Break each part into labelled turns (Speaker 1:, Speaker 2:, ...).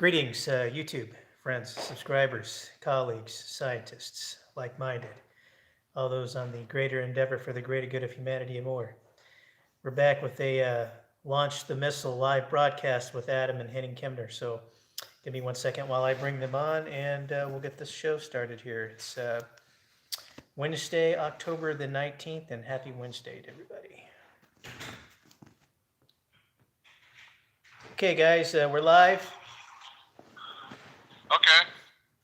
Speaker 1: Greetings, YouTube friends, subscribers, colleagues, scientists, like-minded, all those on the greater endeavor for the greater good of humanity and more. We're back with a Launch the Missile live broadcast with Adam and Henning. So give me 1 second while I bring them on, and we'll get this show started here. It's Wednesday, October the 19th, and happy Wednesday to everybody. Okay, guys, we're live.
Speaker 2: Okay.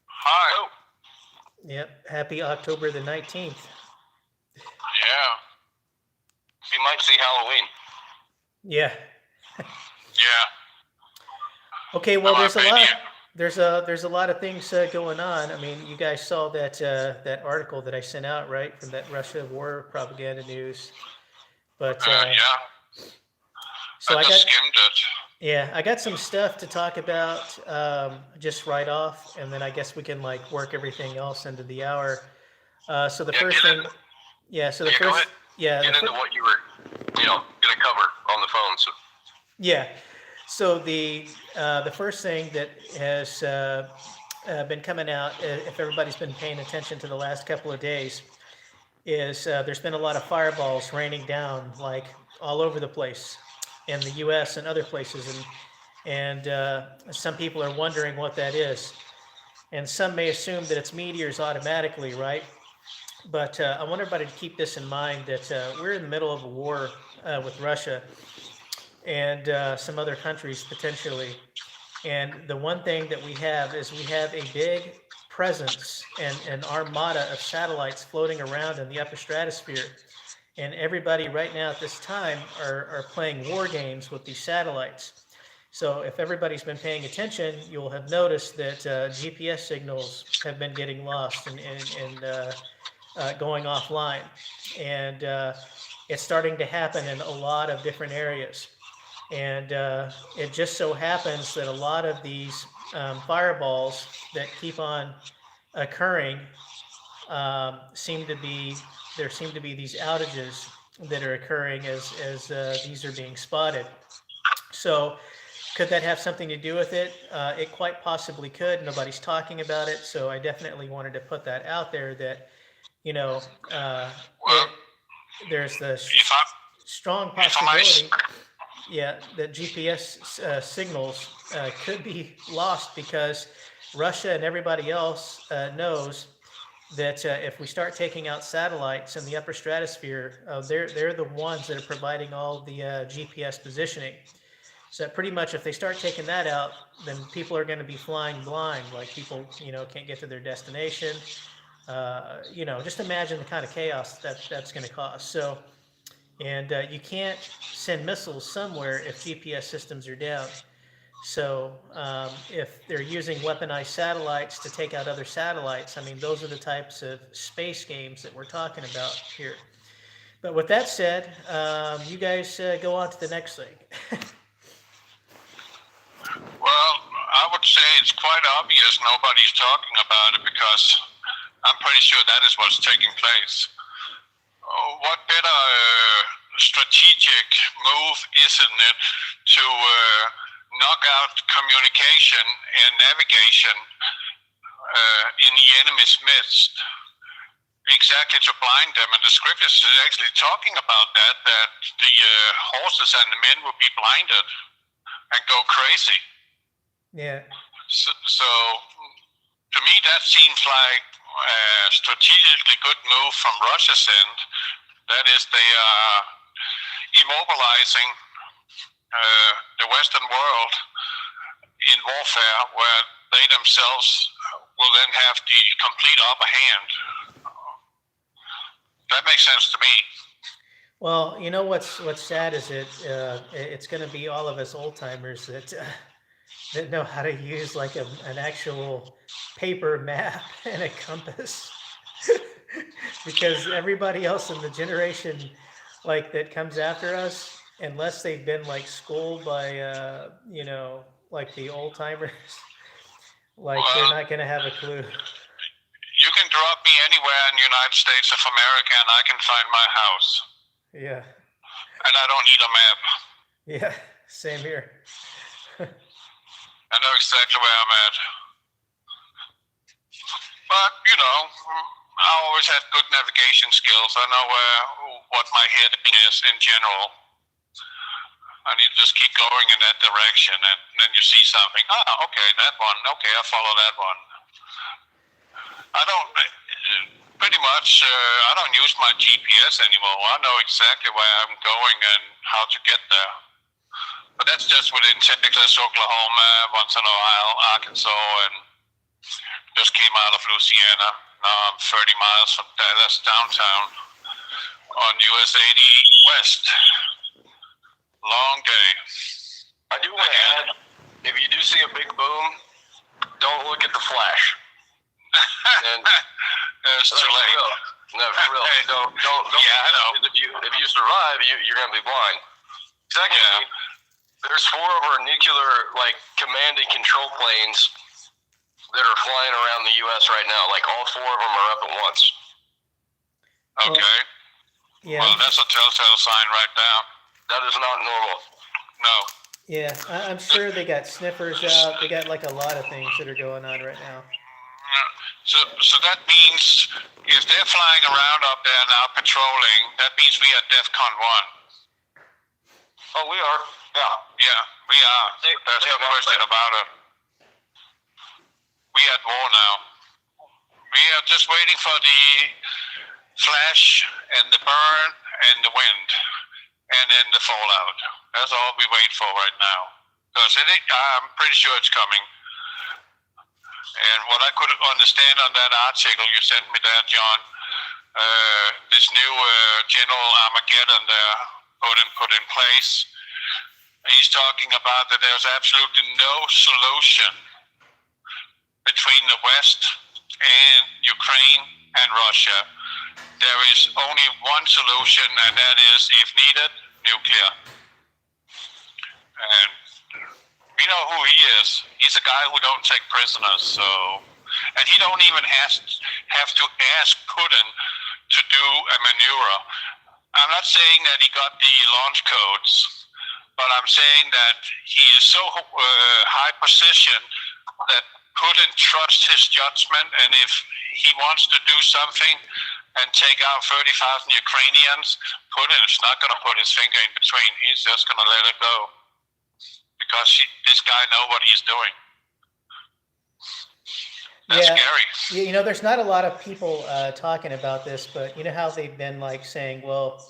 Speaker 2: Hi.
Speaker 1: Yep, happy October the 19th.
Speaker 2: Yeah. We might see Halloween.
Speaker 1: Yeah.
Speaker 2: Yeah.
Speaker 1: Okay, well, there's a lot of things going on. I mean, you guys saw that that article that I sent out, right, from that Russia war propaganda news. But
Speaker 2: yeah.
Speaker 1: So
Speaker 2: I just skimmed it.
Speaker 1: Yeah, I got some stuff to talk about just right off, and then I guess we can like work everything else into the hour. So the first thing, So the first,
Speaker 2: get into what you were, gonna cover on the phone. So
Speaker 1: yeah. So the first thing that has been coming out, if everybody's been paying attention to the last couple of days, is there's been a lot of fireballs raining down like all over the place in the U.S. and other places, and some people are wondering what that is, and some may assume that it's meteors automatically, right? But I want everybody to keep this in mind that we're in the middle of a war with Russia and some other countries potentially. And the one thing that we have is we have a big presence and an armada of satellites floating around in the upper stratosphere. And everybody right now at this time are playing war games with these satellites. So if everybody's been paying attention, you'll have noticed that GPS signals have been getting lost and going offline. And it's starting to happen in a lot of different areas. And it just so happens that a lot of these fireballs that keep on occurring seem to be these outages that are occurring as these are being spotted. So could that have something to do with it? It quite possibly could. Nobody's talking about it. So I definitely wanted to put that out there that, there's the strong possibility, that GPS signals could be lost because Russia and everybody else knows that if we start taking out satellites in the upper stratosphere, they're the ones that are providing all the GPS positioning. So pretty much if they start taking that out, then people are going to be flying blind, like people, can't get to their destination. Just imagine the kind of chaos that's going to cause. So, and you can't send missiles somewhere if GPS systems are down. So if they're using weaponized satellites to take out other satellites, I mean, those are the types of space games that we're talking about here. But with that said, you guys go on to the next thing.
Speaker 2: Well, I would say it's quite obvious nobody's talking about it because I'm pretty sure that is what's taking place. What better strategic move isn't it to knock out communication and navigation in the enemy's midst, exactly to blind them? And the scriptures is actually talking about that the horses and the men will be blinded and go crazy.
Speaker 1: Yeah.
Speaker 2: So to me, that seems like a strategically good move from Russia's end. That is, they are immobilizing the Western world in warfare, where they themselves will then have the complete upper hand. That makes sense to me.
Speaker 1: Well, what's sad is it's going to be all of us old timers that know how to use like an actual paper map and a compass, because everybody else in the generation like that comes after us, unless they've been like schooled by like the old timers, like they're not going to have a clue.
Speaker 2: You can drop me anywhere in the United States of America and I can find my house.
Speaker 1: Yeah.
Speaker 2: And I don't need a map.
Speaker 1: Yeah, same here.
Speaker 2: I know exactly where I'm at. But, I always had good navigation skills. I know what my heading is in general. I need to just keep going in that direction, and then you see something. Okay, that one. Okay, I follow that one. I don't, pretty much, I don't use my GPS anymore. I know exactly where I'm going and how to get there. But that's just within Texas, Oklahoma, once in a while, Arkansas, and just came out of Louisiana. Now I'm 30 miles from Dallas downtown on US 80 West. Long day.
Speaker 3: I do want to add, if you do see a big boom, don't look at the flash. And
Speaker 2: it's too late.
Speaker 3: No, for real. Don't.
Speaker 2: Yeah, I know.
Speaker 3: If you survive, you're going to be blind. Secondly, there's 4 of our nuclear command and control planes that are flying around the U.S. right now. All 4 of them are up at once.
Speaker 2: Okay.
Speaker 1: Yeah.
Speaker 2: Well, that's a telltale sign right there.
Speaker 3: That is not normal.
Speaker 2: No.
Speaker 1: Yeah, I'm sure they got sniffers out. They got a lot of things that are going on right now.
Speaker 2: So that means if they're flying around up there now patrolling, that means we are DEFCON 1.
Speaker 3: Oh, we are. Yeah.
Speaker 2: Yeah, we are. There's no question about it. We at war now. We are just waiting for the flash and the burn and the wind. And then the fallout. That's all we wait for right now. Because I'm pretty sure it's coming. And what I could understand on that article you sent me there, John, this new General Armageddon there put in place, he's talking about that there's absolutely no solution between the West and Ukraine and Russia. There is only one solution, and that is, if needed, nuclear. And we know who he is. He's a guy who don't take prisoners. And he don't even have to ask Putin to do a maneuver. I'm not saying that he got the launch codes, but I'm saying that he is so high position that Putin trusts his judgment, and if he wants to do something and take out 30,000 Ukrainians, Putin is not going to put his finger in between. He's just going to let it go because this guy knows what he's doing. That's scary.
Speaker 1: There's not a lot of people talking about this, but you know how they've been saying, well,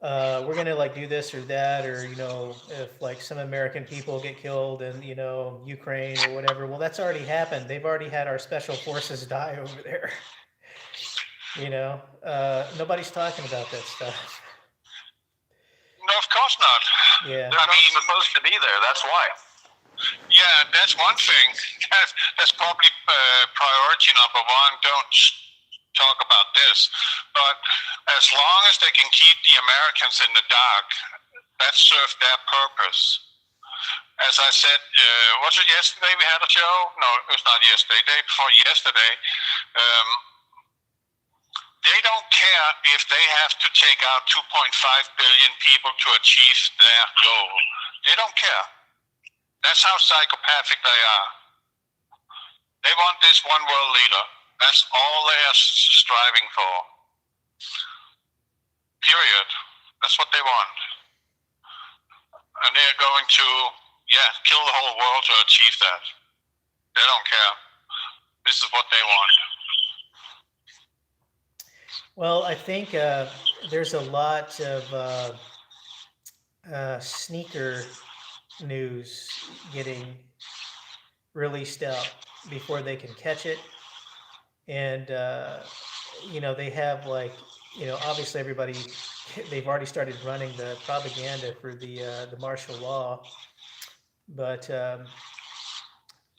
Speaker 1: we're going to do this or that, or, if some American people get killed in, Ukraine or whatever. Well, that's already happened. They've already had our special forces die over there. Nobody's talking about that stuff.
Speaker 2: No, of course not.
Speaker 1: Yeah.
Speaker 3: They're not supposed to be there. That's why.
Speaker 2: Yeah, that's one thing. That's probably priority number one. Don't talk about this. But as long as they can keep the Americans in the dark, that served their purpose. As I said, was it yesterday we had a show? No, it was not yesterday. Day before yesterday. They don't care if they have to take out 2.5 billion people to achieve their goal. They don't care. That's how psychopathic they are. They want this one world leader. That's all they are striving for. Period. That's what they want. And they're going to, kill the whole world to achieve that. They don't care. This is what they want.
Speaker 1: Well, I think there's a lot of sneaker news getting released out before they can catch it. And, they have obviously they've already started running the propaganda for the martial law. But, they're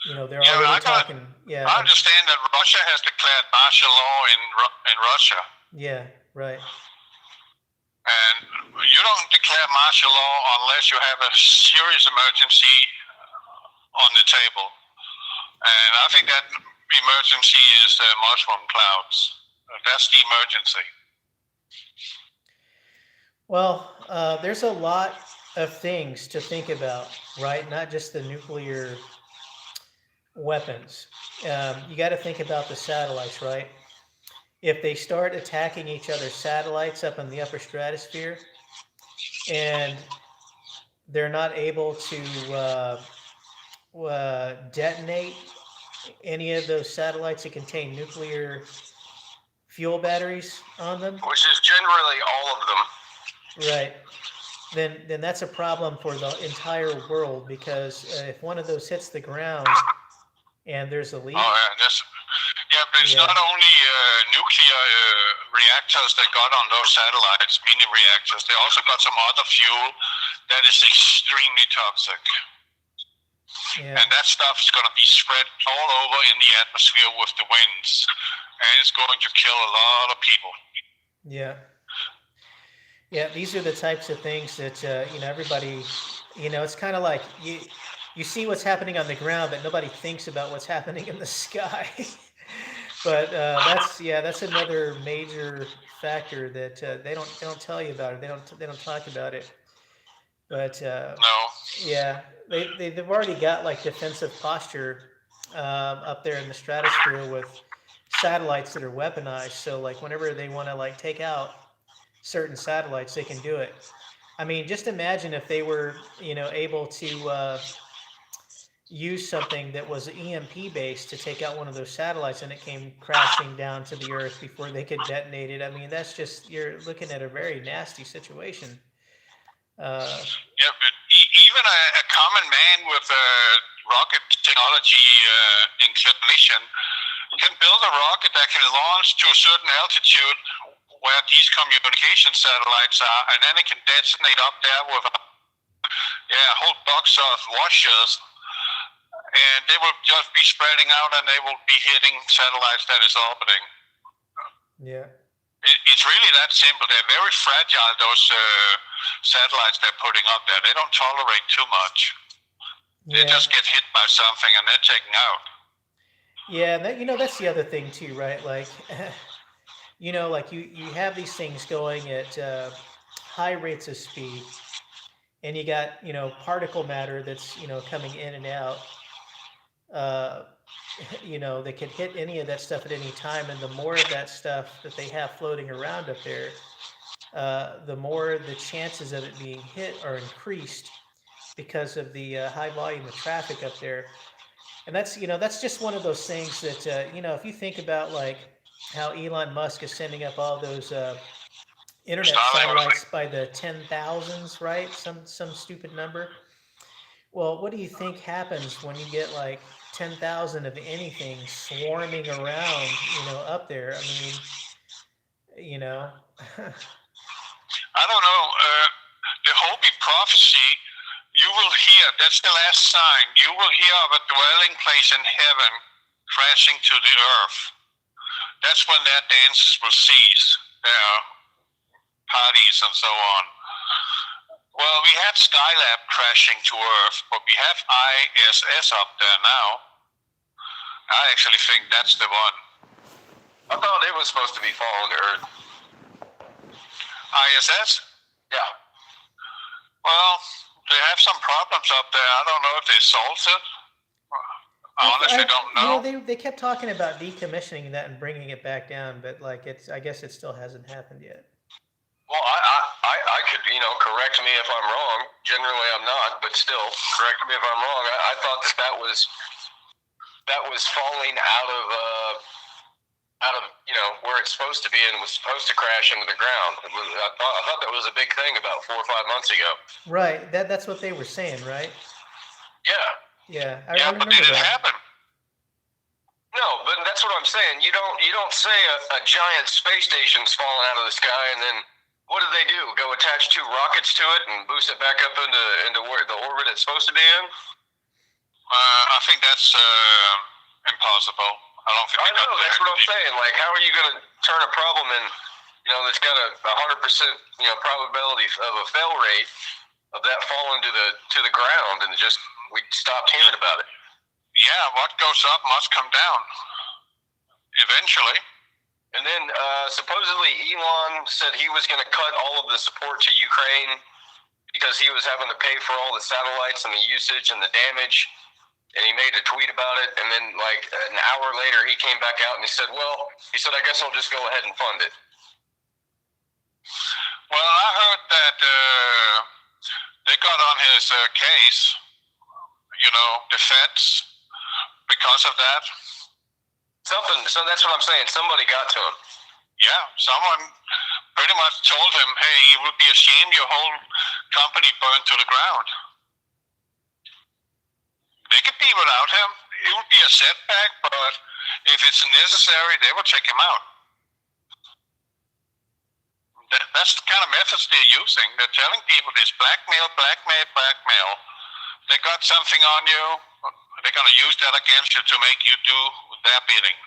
Speaker 1: already talking. Yeah.
Speaker 2: I understand that Russia has declared martial law in Russia.
Speaker 1: Yeah, right.
Speaker 2: And you don't declare martial law unless you have a serious emergency on the table. And I think that emergency is mushroom clouds. That's the emergency.
Speaker 1: Well, there's a lot of things to think about, right? Not just the nuclear weapons. You got to think about the satellites, right? If they start attacking each other's satellites up in the upper stratosphere, and they're not able to detonate any of those satellites that contain nuclear fuel batteries on them,
Speaker 3: which is generally all of them.
Speaker 1: right? Then that's a problem for the entire world, because if one of those hits the ground and there's a leak.
Speaker 2: Oh, yeah, but it's not only nuclear reactors that got on those satellites, mini reactors. They also got some other fuel that is extremely toxic.
Speaker 1: Yeah.
Speaker 2: And that stuff is going to be spread all over in the atmosphere with the winds, and it's going to kill a lot of people.
Speaker 1: Yeah. Yeah, these are the types of things that everybody, it's kind of like you see what's happening on the ground, but nobody thinks about what's happening in the sky. But that's another major factor that they don't tell you about it. They don't talk about it. But
Speaker 2: no.
Speaker 1: Yeah, they've already got like defensive posture up there in the stratosphere with satellites that are weaponized. So like whenever they want to like take out certain satellites, they can do it. I mean, just imagine if they were able to use something that was EMP based to take out one of those satellites, and it came crashing down to the Earth before they could detonate it. I mean, that's just, you're looking at a very nasty situation.
Speaker 2: Yeah, but even a common man with rocket technology inclination can build a rocket that can launch to a certain altitude where these communication satellites are, and then it can detonate up there with a whole box of washers, and they will just be spreading out, and they will be hitting satellites that is orbiting.
Speaker 1: Yeah.
Speaker 2: It's really that simple. They're very fragile, those satellites they're putting up there. They don't tolerate too much. They just get hit by something and they're taken out.
Speaker 1: Yeah, that's the other thing too, right? Like, like you have these things going at high rates of speed, and you got, particle matter that's, coming in and out. They could hit any of that stuff at any time, and the more of that stuff that they have floating around up there, the more the chances of it being hit are increased because of the high volume of traffic up there. And that's just one of those things that, if you think about like how Elon Musk is sending up all those internet satellites by the 10,000s, right? Some stupid number. Well, what do you think happens when you get like 10,000 of anything swarming around, up there? I mean,
Speaker 2: I don't know. The Hopi prophecy, you will hear, that's the last sign, you will hear of a dwelling place in heaven crashing to the earth. That's when their dances will cease, their parties and so on. Well, we had Skylab crashing to Earth, but we have ISS up there now. I actually think that's the one.
Speaker 3: I thought it was supposed to be falling to Earth.
Speaker 2: ISS?
Speaker 3: Yeah.
Speaker 2: Well, they have some problems up there. I don't know if they solved it. I honestly don't know.
Speaker 1: They kept talking about decommissioning that and bringing it back down, but like I guess it still hasn't happened yet.
Speaker 3: Well, I could, correct me if I'm wrong. Generally, I'm not, but still, correct me if I'm wrong. I thought that was falling out of where it's supposed to be, and was supposed to crash into the ground. I thought that was a big thing about 4 or 5 months ago.
Speaker 1: Right. That's what they were saying, right?
Speaker 3: Yeah.
Speaker 1: Yeah. I
Speaker 2: but
Speaker 1: remember
Speaker 2: did it
Speaker 1: that.
Speaker 2: happen?
Speaker 3: No, but that's what I'm saying. You don't say a giant space station's falling out of the sky, and then what do? Go attach 2 rockets to it and boost it back up into where the orbit it's supposed to be in?
Speaker 2: I think that's impossible. I don't think.
Speaker 3: I know, that's what I'm saying. Like, how are you going to turn a problem in, that's got a 100% probability of a fail rate of that falling to the ground, and we stopped hearing about it.
Speaker 2: Yeah, what goes up must come down eventually.
Speaker 3: And then supposedly Elon said he was going to cut all of the support to Ukraine because he was having to pay for all the satellites and the usage and the damage and he made a tweet about it, and then like an hour later he came back out and he said, I guess I'll just go ahead and fund it.
Speaker 2: Well, I heard that they got on his case, the feds, because of that.
Speaker 3: Something. So that's what I'm saying. Somebody got to him.
Speaker 2: Yeah, someone pretty much told him, hey, it would be a shame your whole company burned to the ground. They could be without him. It would be a setback, but if it's necessary, they will take him out. That's the kind of methods they're using. They're telling people this blackmail. They got something on you. They're going to use that against you to make you do their bidding.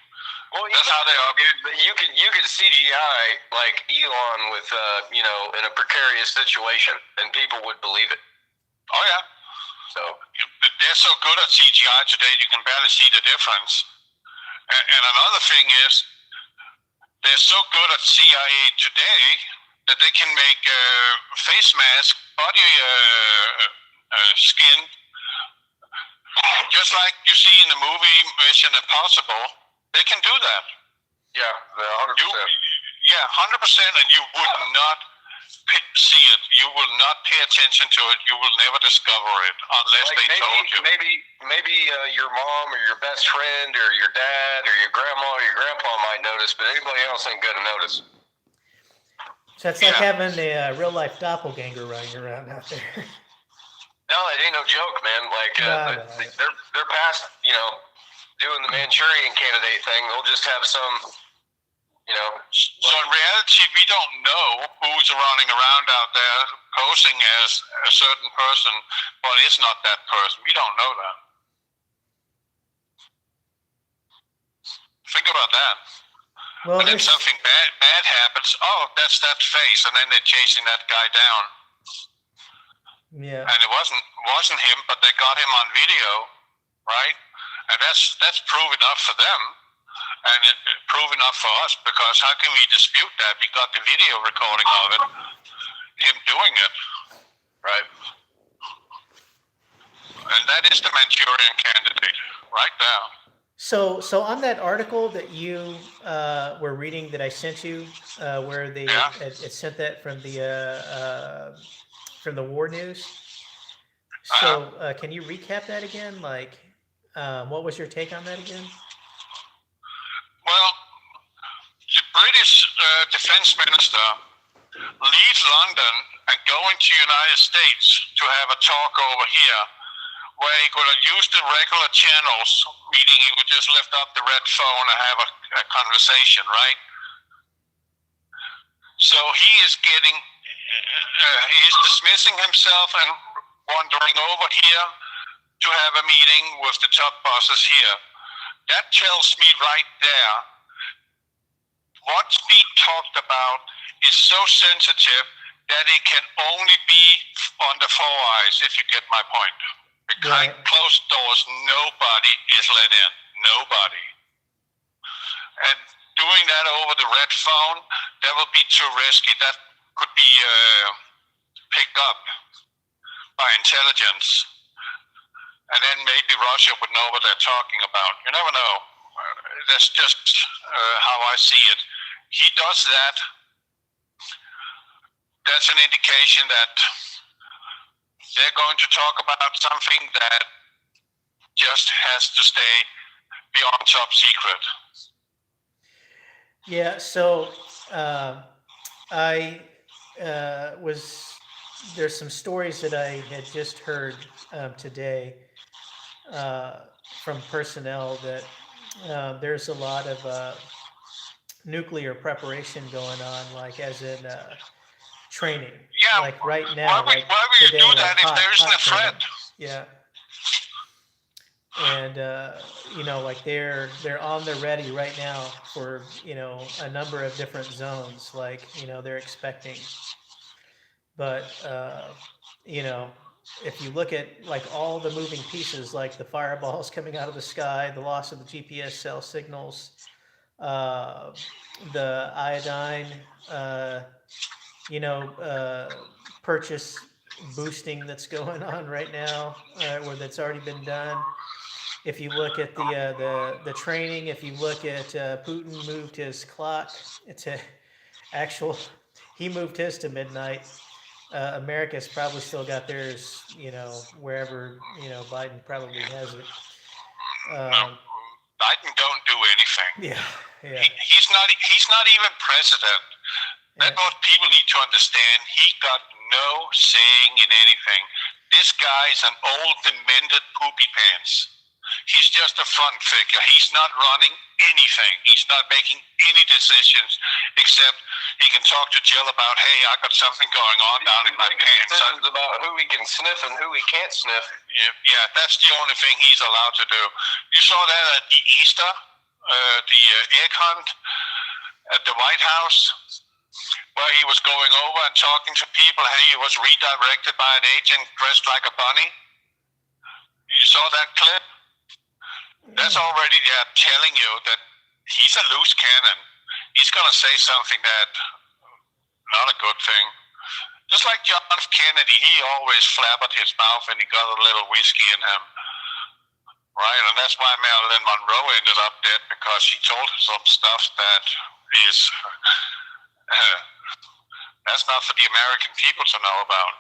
Speaker 3: Well,
Speaker 2: that's how they are.
Speaker 3: You could CGI like Elon with in a precarious situation, and people would believe it.
Speaker 2: Oh yeah.
Speaker 3: So
Speaker 2: they're so good at CGI today, you can barely see the difference. And another thing is, they're so good at CIA today that they can make face mask, body skin, just like you see in the movie Mission Impossible. They can do that.
Speaker 3: Yeah, 100%.
Speaker 2: Yeah, 100%, and you would not see it. You will not pay attention to it. You will never discover it unless they told you.
Speaker 3: Maybe your mom or your best friend or your dad or your grandma or your grandpa might notice, but anybody else ain't going to notice.
Speaker 1: So it's like having a real life doppelganger running around out there.
Speaker 3: No, it ain't no joke, man. Like they're past, doing the Manchurian Candidate thing. They'll just have some,
Speaker 2: So in reality, we don't know who's running around out there posing as a certain person, but it's not that person. We don't know that. Think about that.
Speaker 1: Well,
Speaker 2: and then something bad happens. Oh, that's that face, and then they're chasing that guy down.
Speaker 1: Yeah.
Speaker 2: And it wasn't him, but they got him on video, right? And that's proof enough for them, and it proof enough for us, because how can we dispute that? We got the video recording of it, him doing it, right? And that is the Manchurian Candidate, right there.
Speaker 1: So on that article that you were reading that I sent you, where they it sent that from the war news. So can you recap that again? Like, what was your take on that again?
Speaker 2: Well, the British defense minister leaves London and going to United States to have a talk over here, where he could have used the regular channels, meaning he would just lift up the red phone and have a conversation, right? So he is getting, he's dismissing himself and wandering over here to have a meeting with the top bosses here. That tells me right there, what's being talked about is so sensitive that it can only be under four eyes, if you get my point. Behind closed doors, nobody is let in. Nobody. And doing that over the red phone, that will be too risky. That could be picked up by intelligence. And then maybe Russia would know what they're talking about. You never know. That's just how I see it. He does that. That's an indication that they're going to talk about something that just has to stay beyond top secret.
Speaker 1: Yeah, so there's some stories that I had just heard today from personnel that there's a lot of nuclear preparation going on, like as in training.
Speaker 2: Yeah,
Speaker 1: like right now.
Speaker 2: Why would you do that if there isn't a threat?
Speaker 1: Yeah. And like they're on the ready right now for a number of different zones, like they're expecting. But if you look at like all the moving pieces, like the fireballs coming out of the sky, the loss of the GPS cell signals, the iodine, purchase boosting that's going on right now, or that's already been done. If you look at the training, if you look at Putin moved his clock to actual, he moved his to midnight. America's probably still got theirs, wherever, Biden probably has it.
Speaker 2: Biden don't do anything.
Speaker 1: Yeah, yeah.
Speaker 2: He's not even president. That's what people need to understand. He got no saying in anything. This guy's an old, demented poopy pants. He's just a front figure. He's not running anything. He's not making any decisions except he can talk to Jill about, hey, I got something going on down in my pants.
Speaker 3: Decisions about who he can sniff and who he can't sniff.
Speaker 2: Yeah, that's the only thing he's allowed to do. You saw that at the Easter, the egg hunt at the White House, where he was going over and talking to people, and he was redirected by an agent dressed like a bunny. You saw that clip? That's already telling you that he's a loose cannon. He's going to say something that not a good thing. Just like John F. Kennedy, he always flabbered his mouth and he got a little whiskey in him. Right? And that's why Marilyn Monroe ended up dead, because she told him some stuff that is that's not for the American people to know about.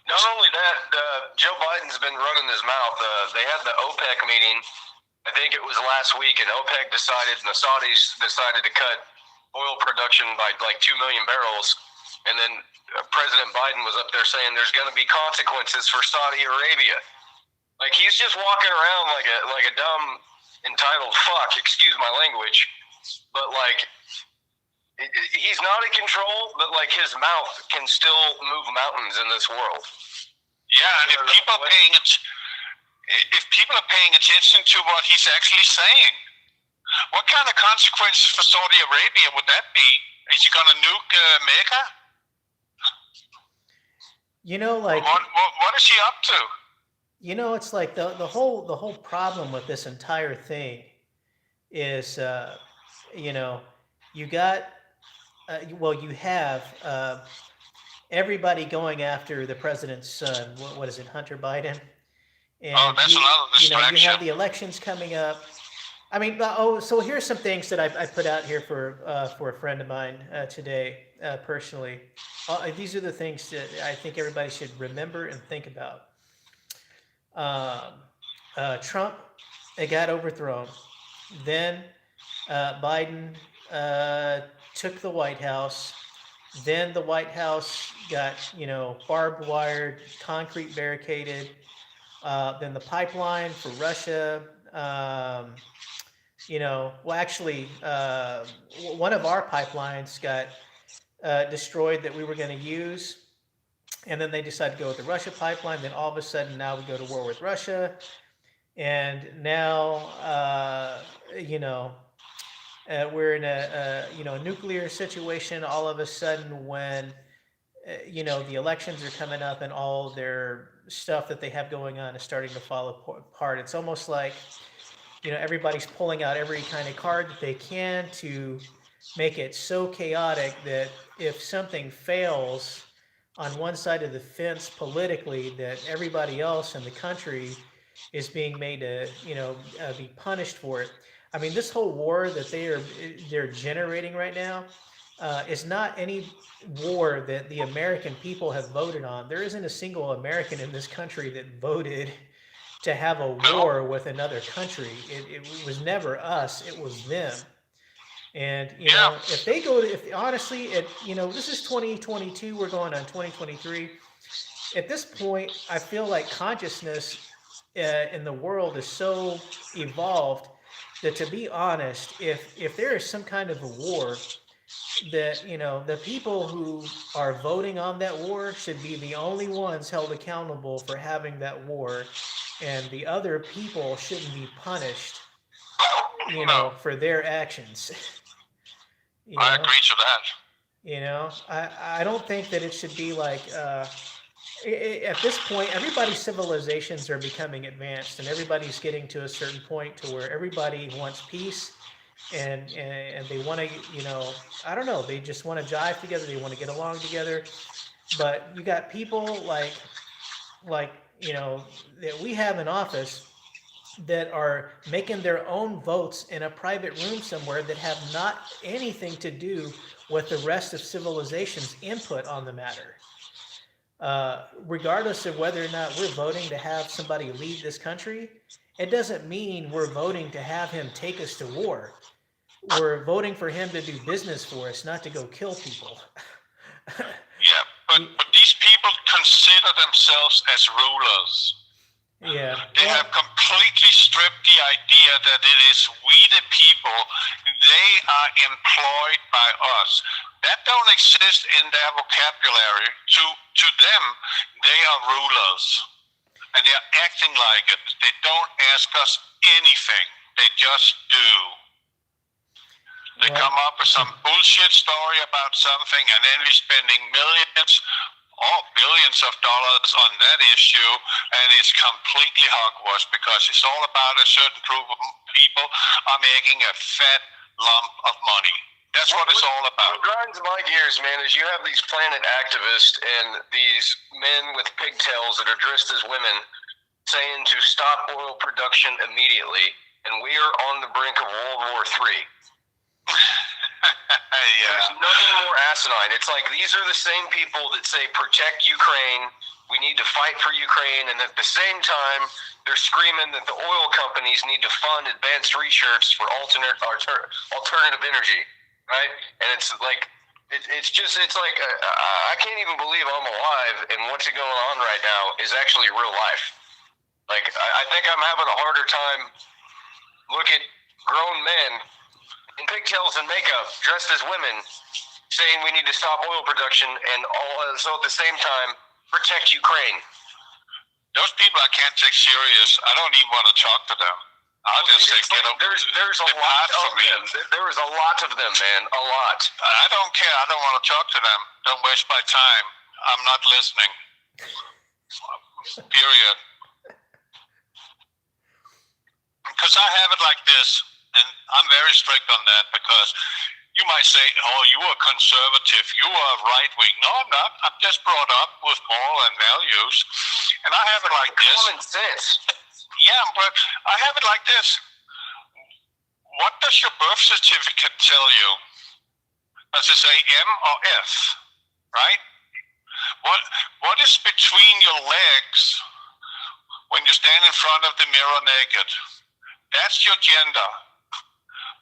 Speaker 3: Not only that, Joe Biden's been running his mouth. They had the OPEC meeting, I think it was last week, and OPEC decided, and the Saudis decided to cut oil production by like 2 million barrels. And then President Biden was up there saying there's going to be consequences for Saudi Arabia. Like, he's just walking around like a dumb, entitled fuck, excuse my language. But like, he's not in control, but like his mouth can still move mountains in this world.
Speaker 2: Yeah, and if people are paying attention to what he's actually saying, what kind of consequences for Saudi Arabia would that be? Is he going to nuke Mecca?
Speaker 1: Like
Speaker 2: what is he up to?
Speaker 1: It's like the whole problem with this entire thing is, you got. You have everybody going after the president's son. What is it, Hunter Biden? And
Speaker 2: that's another distraction.
Speaker 1: You have the elections coming up. I mean, so here's some things that I put out here for a friend of mine today, personally. These are the things that I think everybody should remember and think about. Trump, got overthrown. Then Biden took the White House. Then the White House got, barbed wired, concrete barricaded. Then the pipeline for Russia, one of our pipelines got destroyed that we were going to use. And then they decided to go with the Russia pipeline. Then all of a sudden now we go to war with Russia. And now, we're in a nuclear situation all of a sudden when, the elections are coming up and all their stuff that they have going on is starting to fall apart. It's almost like, everybody's pulling out every kind of card that they can to make it so chaotic that if something fails on one side of the fence politically, that everybody else in the country is being made to, be punished for it. I mean, this whole war that they're generating right now is not any war that the American people have voted on. There isn't a single American in this country that voted to have a war with another country. It was never us. It was them. And, if they go to, honestly, this is 2022. We're going on 2023. At this point, I feel like consciousness in the world is so evolved that, to be honest, if there is some kind of a war, that, the people who are voting on that war should be the only ones held accountable for having that war, and the other people shouldn't be punished, for their actions.
Speaker 2: I agree to that.
Speaker 1: I don't think that it should be like, at this point, everybody's civilizations are becoming advanced, and everybody's getting to a certain point to where everybody wants peace, and they want to, I don't know, they just want to jive together, they want to get along together. But you got people like that we have in office that are making their own votes in a private room somewhere that have not anything to do with the rest of civilization's input on the matter. Regardless of whether or not we're voting to have somebody lead this country, it doesn't mean we're voting to have him take us to war. We're voting for him to do business for us, not to go kill people.
Speaker 2: Yeah, but these people consider themselves as rulers.
Speaker 1: Yeah.
Speaker 2: They have completely stripped the idea that it is we the people, they are employed by us. That don't exist in their vocabulary. To them, they are rulers. And they are acting like it. They don't ask us anything. They just do. They come up with some bullshit story about something, and then we're spending millions or billions of dollars on that issue, and it's completely hogwash because it's all about a certain group of people are making a fat lump of money. That's what it's all about.
Speaker 3: What grinds my gears, man, is you have these planet activists and these men with pigtails that are dressed as women saying to stop oil production immediately, and we are on the brink of World War III.
Speaker 2: Yeah.
Speaker 3: There's nothing more asinine. It's like these are the same people that say protect Ukraine, we need to fight for Ukraine, and at the same time they're screaming that the oil companies need to fund advanced research for alternative energy, right? And it's like it's like I can't even believe I'm alive, and what's going on right now is actually real life. Like I think I'm having a harder time. Look at grown men in pigtails and makeup, dressed as women, saying we need to stop oil production, and so at the same time protect Ukraine.
Speaker 2: Those people I can't take serious. I don't even want to talk to them. I'll just say,
Speaker 3: There's a lot of them. There is a lot of them, man. A lot.
Speaker 2: I don't care. I don't want to talk to them. Don't waste my time. I'm not listening. Period. Because I have it like this. And I'm very strict on that because you might say, oh, you are conservative, you are right-wing. No, I'm not. I'm just brought up with moral and values. And I have it like this.
Speaker 3: Common sense.
Speaker 2: Yeah, but I have it like this. What does your birth certificate tell you? Does it say M or F, right? What is between your legs when you stand in front of the mirror naked? That's your gender.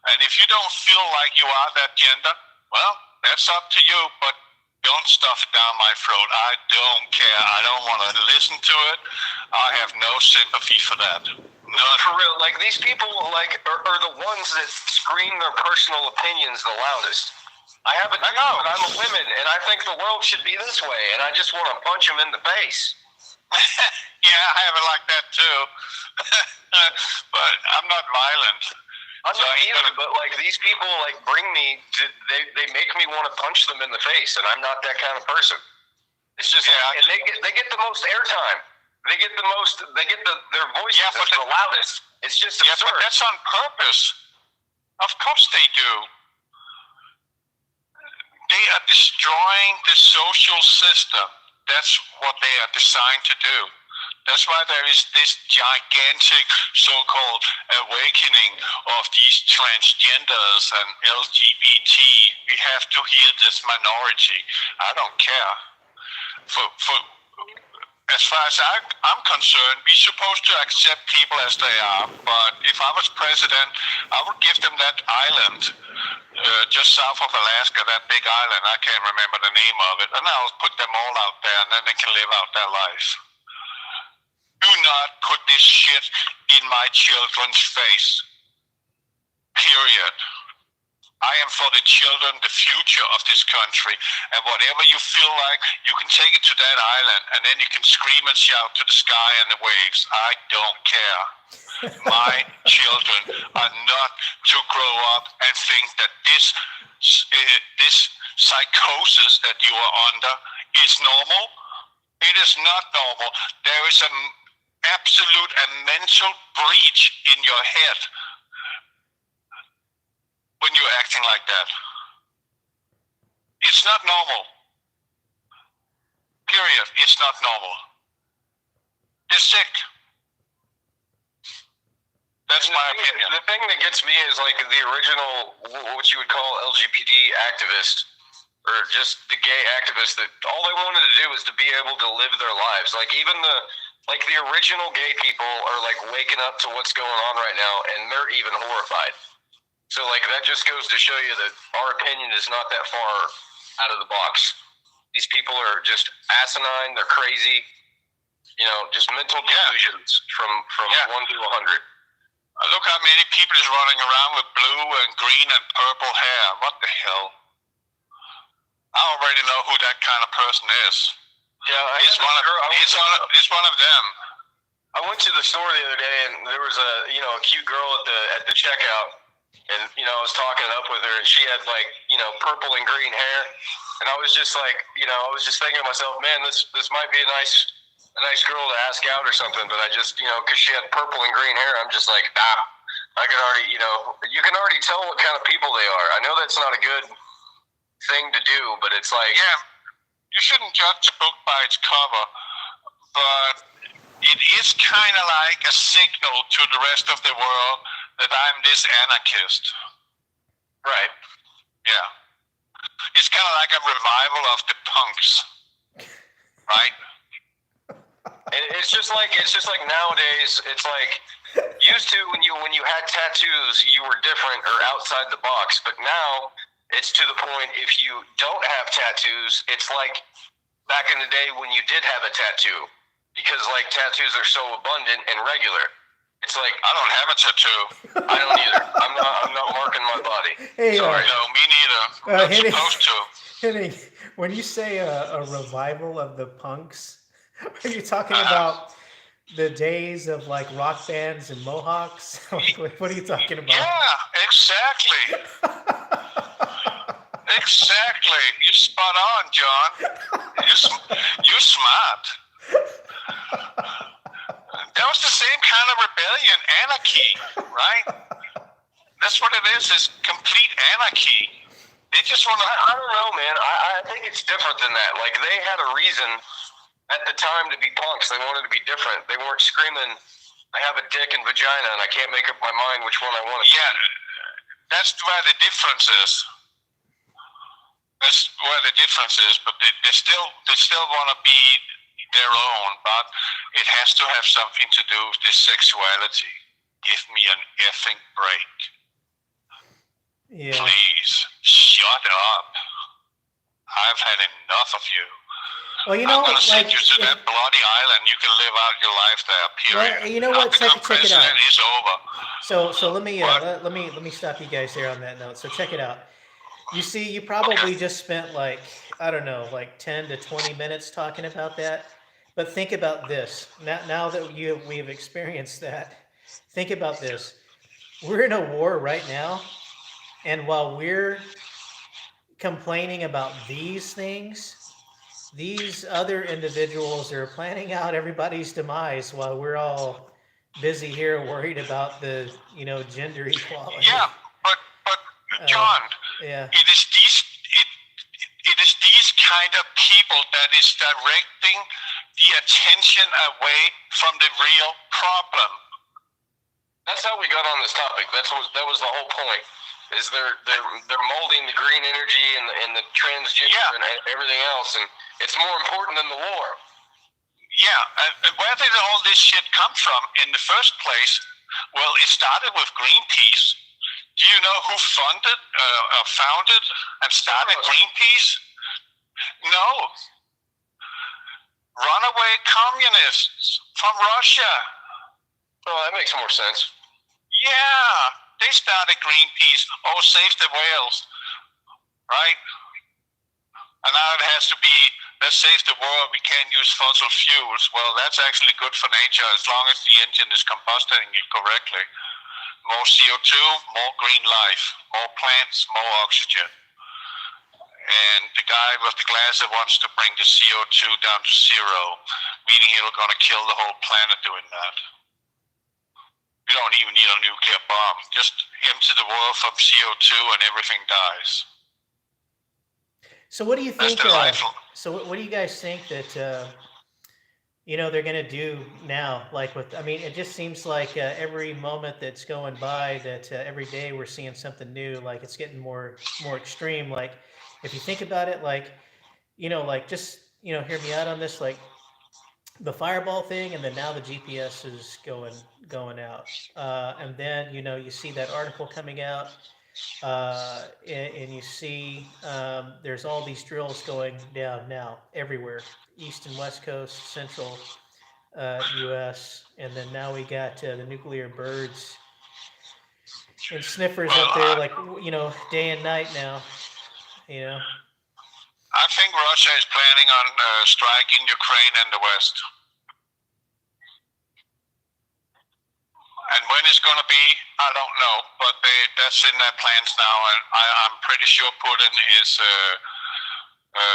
Speaker 2: And if you don't feel like you are that gender, well, that's up to you, but don't stuff it down my throat. I don't care. I don't want to listen to it. I have no sympathy for that. None.
Speaker 3: For real, like these people are the ones that scream their personal opinions the loudest. I know, but I'm a woman, and I think the world should be this way, and I just want to punch them in the face.
Speaker 2: Yeah, I have it like that too. But I'm not violent.
Speaker 3: I'm not either, but like these people like bring me to, they make me want to punch them in the face, and I'm not that kind of person. It's just and they get the most airtime. They get their voices are the loudest. It's just absurd.
Speaker 2: But that's on purpose. Of course they do. They are destroying the social system. That's what they are designed to do. That's why there is this gigantic so-called awakening of these transgenders and LGBT. We have to hear this minority. I don't care. As far as I'm concerned, we're supposed to accept people as they are, but if I was president, I would give them that island just south of Alaska, that big island. I can't remember the name of it. And I'll put them all out there, and then they can live out their life. Do not put this shit in my children's face. Period. I am for the children, the future of this country. And whatever you feel like, you can take it to that island, and then you can scream and shout to the sky and the waves. I don't care. My children are not to grow up and think that this psychosis that you are under is normal. It is not normal. There is an absolute and mental breach in your head when you're acting like that. It's not normal. Period. It's not normal. They're sick. That's my opinion.
Speaker 3: The thing that gets me is like the original, what you would call LGBT activists, or just the gay activists, that all they wanted to do is to be able to live their lives. Like even the original gay people are like waking up to what's going on right now, and they're even horrified. So like that just goes to show you that our opinion is not that far out of the box. These people are just asinine. They're crazy. You know, just mental delusions from 1 to 100.
Speaker 2: Look how many people is running around with blue and green and purple hair. What the hell? I already know who that kind of person is.
Speaker 3: Yeah,
Speaker 2: it's one of them.
Speaker 3: I went to the store the other day, and there was a cute girl at the checkout, and I was talking it up with her, and she had like purple and green hair, and I was just like I was just thinking to myself, man, this might be a nice girl to ask out or something, but I just, because she had purple and green hair, I'm just like, I can already, you can already tell what kind of people they are. I know that's not a good thing to do, but it's like...
Speaker 2: Yeah, you shouldn't judge a book by its cover, but it is kind of like a signal to the rest of the world that I'm this anarchist.
Speaker 3: Right.
Speaker 2: Yeah. It's kind of like a revival of the punks, right?
Speaker 3: It's just like nowadays. It's like used to when you had tattoos, you were different or outside the box. But now it's to the point, if you don't have tattoos, it's like back in the day when you did have a tattoo, because like tattoos are so abundant and regular. It's like
Speaker 2: I don't have a tattoo.
Speaker 3: I don't either. I'm not marking my body.
Speaker 1: Hey,
Speaker 3: sorry.
Speaker 2: No, me neither. I'm
Speaker 1: Henning,
Speaker 2: supposed to.
Speaker 1: Henning, when you say a revival of the punks, are you talking about the days of like rock bands and mohawks? Like, what are you talking about?
Speaker 2: Yeah, exactly. Exactly. You're spot on, John. You're smart. That was the same kind of rebellion, anarchy, right? That's what it is. It's complete anarchy. They just want to...
Speaker 3: I don't know, man. I think it's different than that. Like, they had a reason at the time to be punks. They wanted to be different. They weren't screaming, I have a dick and vagina and I can't make up my mind which one I want to be.
Speaker 2: Yeah, that's where the difference is. That's where the difference is. But they still want to be their own, but it has to have something to do with this sexuality. Give me an effing break.
Speaker 1: Yeah.
Speaker 2: Please, shut up. I've had enough of you.
Speaker 1: Well,
Speaker 2: I'm going to send you to that bloody island. You can live out your life there, period.
Speaker 1: Well, you know what? Check it out.
Speaker 2: It's over.
Speaker 1: So let me stop you guys there on that note. So check it out. You see, you probably just spent like, I don't know, like 10 to 20 minutes talking about that. But think about this. Now that we have experienced that, think about this. We're in a war right now, and while we're complaining about these things, these other individuals are planning out everybody's demise while we're all busy here worried about the, gender equality.
Speaker 2: Yeah, but John,
Speaker 1: yeah.
Speaker 2: it is these kind of people that is directing the attention away from the real problem.
Speaker 3: That's how we got on this topic. That was the whole point. Is they're molding the green energy and the transgender and everything else, and it's more important than the war.
Speaker 2: Yeah, where did all this shit come from in the first place? Well, it started with Greenpeace. Do you know who founded and started Greenpeace? No. Runaway communists from Russia.
Speaker 3: Oh, that makes more sense.
Speaker 2: Yeah, they started Greenpeace. Oh, save the whales, right? And now it has to be, let's save the world, we can't use fossil fuels. Well, that's actually good for nature as long as the engine is combusting it correctly. More CO2, more green life, more plants, more oxygen. And the guy with the glass that wants to bring the CO2 down to zero, meaning he's going to kill the whole planet doing that. You don't even need a nuclear bomb. Just empty the world from CO2 and everything dies.
Speaker 1: So what do you think?
Speaker 2: That's delightful.
Speaker 1: So what do you guys think that they're going to do now, like I mean, it just seems like every moment that's going by, that every day we're seeing something new, like it's getting more extreme. Like, if you think about it, like, like just, hear me out on this, like the fireball thing, and then now the GPS is going out. And then, you see that article coming out, and you see there's all these drills going down now everywhere, east and west coast, central U.S., and then now we got the nuclear birds and sniffers
Speaker 2: Well,
Speaker 1: up there, like day and night now.
Speaker 2: I think Russia is planning on striking Ukraine and the West. And when it's going to be, I don't know, but that's in their plans now, and I'm pretty sure Putin is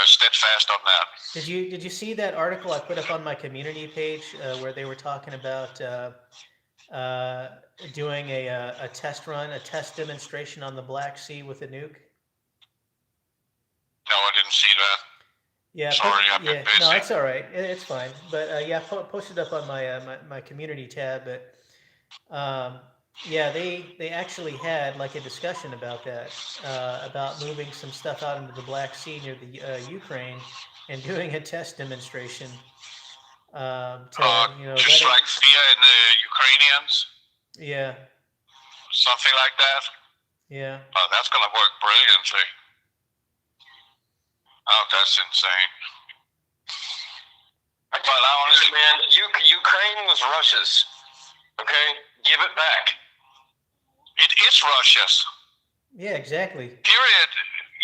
Speaker 2: steadfast on that.
Speaker 1: Did you see that article I put up on my community page where they were talking about doing a test run, a test demonstration on the Black Sea with a nuke?
Speaker 2: No, I didn't see that.
Speaker 1: Yeah,
Speaker 2: sorry, I've been busy.
Speaker 1: No, it's all right. It's fine. But yeah, post it up on my community tab. But yeah, they actually had like a discussion about that, about moving some stuff out into the Black Sea near the Ukraine and doing a test demonstration to
Speaker 2: strike fear in the Ukrainians.
Speaker 1: Yeah.
Speaker 2: Something like that.
Speaker 1: Yeah.
Speaker 2: Oh, that's going to work brilliantly. Oh, that's insane.
Speaker 3: Well, honestly, man, Ukraine was Russia's. Okay, give it back.
Speaker 2: It is Russia's.
Speaker 1: Yeah, exactly.
Speaker 2: Period.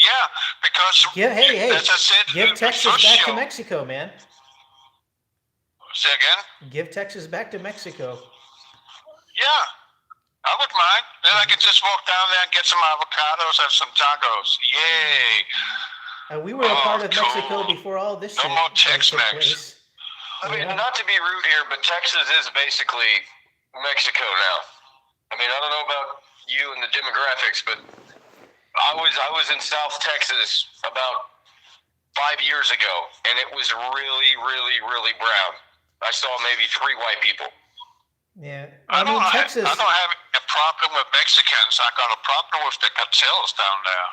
Speaker 2: Yeah, because
Speaker 1: hey,
Speaker 2: as I said,
Speaker 1: give Texas back to Mexico, man.
Speaker 2: Say again?
Speaker 1: Give Texas back to Mexico.
Speaker 2: Yeah, I would mind. Then I could just walk down there and get some avocados and some tacos. Yay!
Speaker 1: We were a part of Mexico before all this shit.
Speaker 2: No more Tex-Mex.
Speaker 3: I mean, not to be rude here, but Texas is basically Mexico now. I mean, I don't know about you and the demographics, but I was in South Texas about 5 years ago, and it was really, really, really brown. I saw maybe 3 white people.
Speaker 1: Yeah,
Speaker 2: Texas. I don't have a problem with Mexicans. I got a problem with the cartels down there.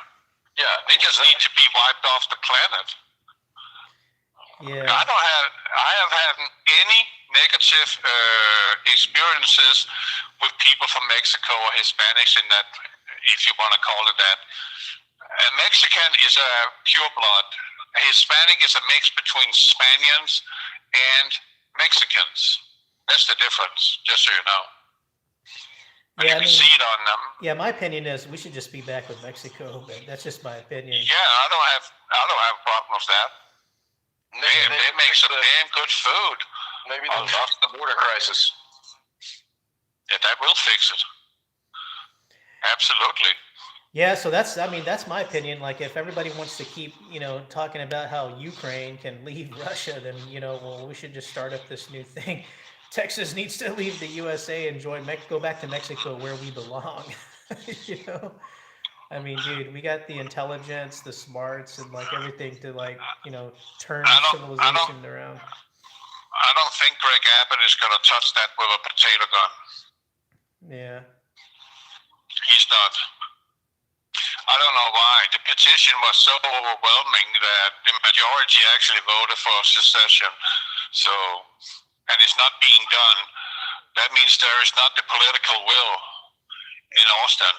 Speaker 2: Yeah, they just need to be wiped off the planet.
Speaker 1: Yeah.
Speaker 2: I have had any negative experiences with people from Mexico or Hispanics in that, if you want to call it that. A Mexican is a pure blood. A Hispanic is a mix between Spaniards and Mexicans. That's the difference, just so you know. And you can see it on them.
Speaker 1: Yeah, my opinion is we should just be back with Mexico, but that's just my opinion.
Speaker 2: Yeah, I don't have a problem with that. They make some damn good food.
Speaker 3: Maybe they'll fix the border crisis.
Speaker 2: Yeah, that will fix it. Absolutely.
Speaker 1: Yeah, so that's my opinion. Like, if everybody wants to keep, talking about how Ukraine can leave Russia, then, well, we should just start up this new thing. Texas needs to leave the USA and go back to Mexico where we belong. I mean, dude, we got the intelligence, the smarts, and like everything to turn civilization around.
Speaker 2: I don't think Greg Abbott is going to touch that with a potato gun.
Speaker 1: Yeah.
Speaker 2: He's not. I don't know why. The petition was so overwhelming that the majority actually voted for secession. So, and it's not being done. That means there is not the political will in Austin.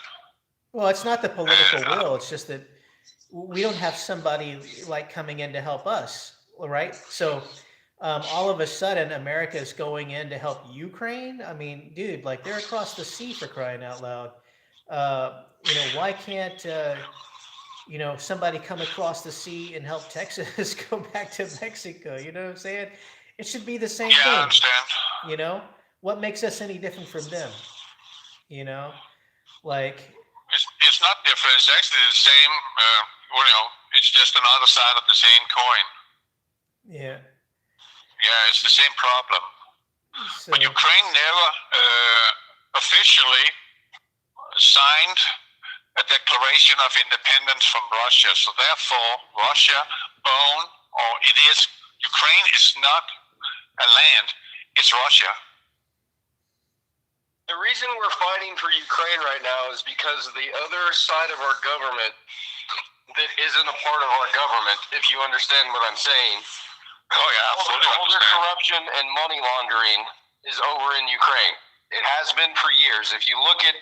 Speaker 2: Well,
Speaker 1: it's not the political will. It's just that we don't have somebody like coming in to help us, right? So all of a sudden, America is going in to help Ukraine. I mean, dude, like they're across the sea, for crying out loud. Why can't somebody come across the sea and help Texas go back to Mexico? You know what I'm saying? It should be the same thing.
Speaker 2: I understand.
Speaker 1: What makes us any different from them? Like.
Speaker 2: It's not different. It's actually the same. It's just another side of the same coin.
Speaker 1: Yeah.
Speaker 2: Yeah, it's the same problem. So, but Ukraine never officially signed a declaration of independence from Russia. So therefore, Russia Ukraine is not a land, it's Russia.
Speaker 3: The reason we're fighting for Ukraine right now is because the other side of our government that isn't a part of our government, if you understand what I'm saying,
Speaker 2: Oh yeah, absolutely
Speaker 3: all their
Speaker 2: understand.
Speaker 3: corruption and money laundering is over in Ukraine. It has been for years. If you look at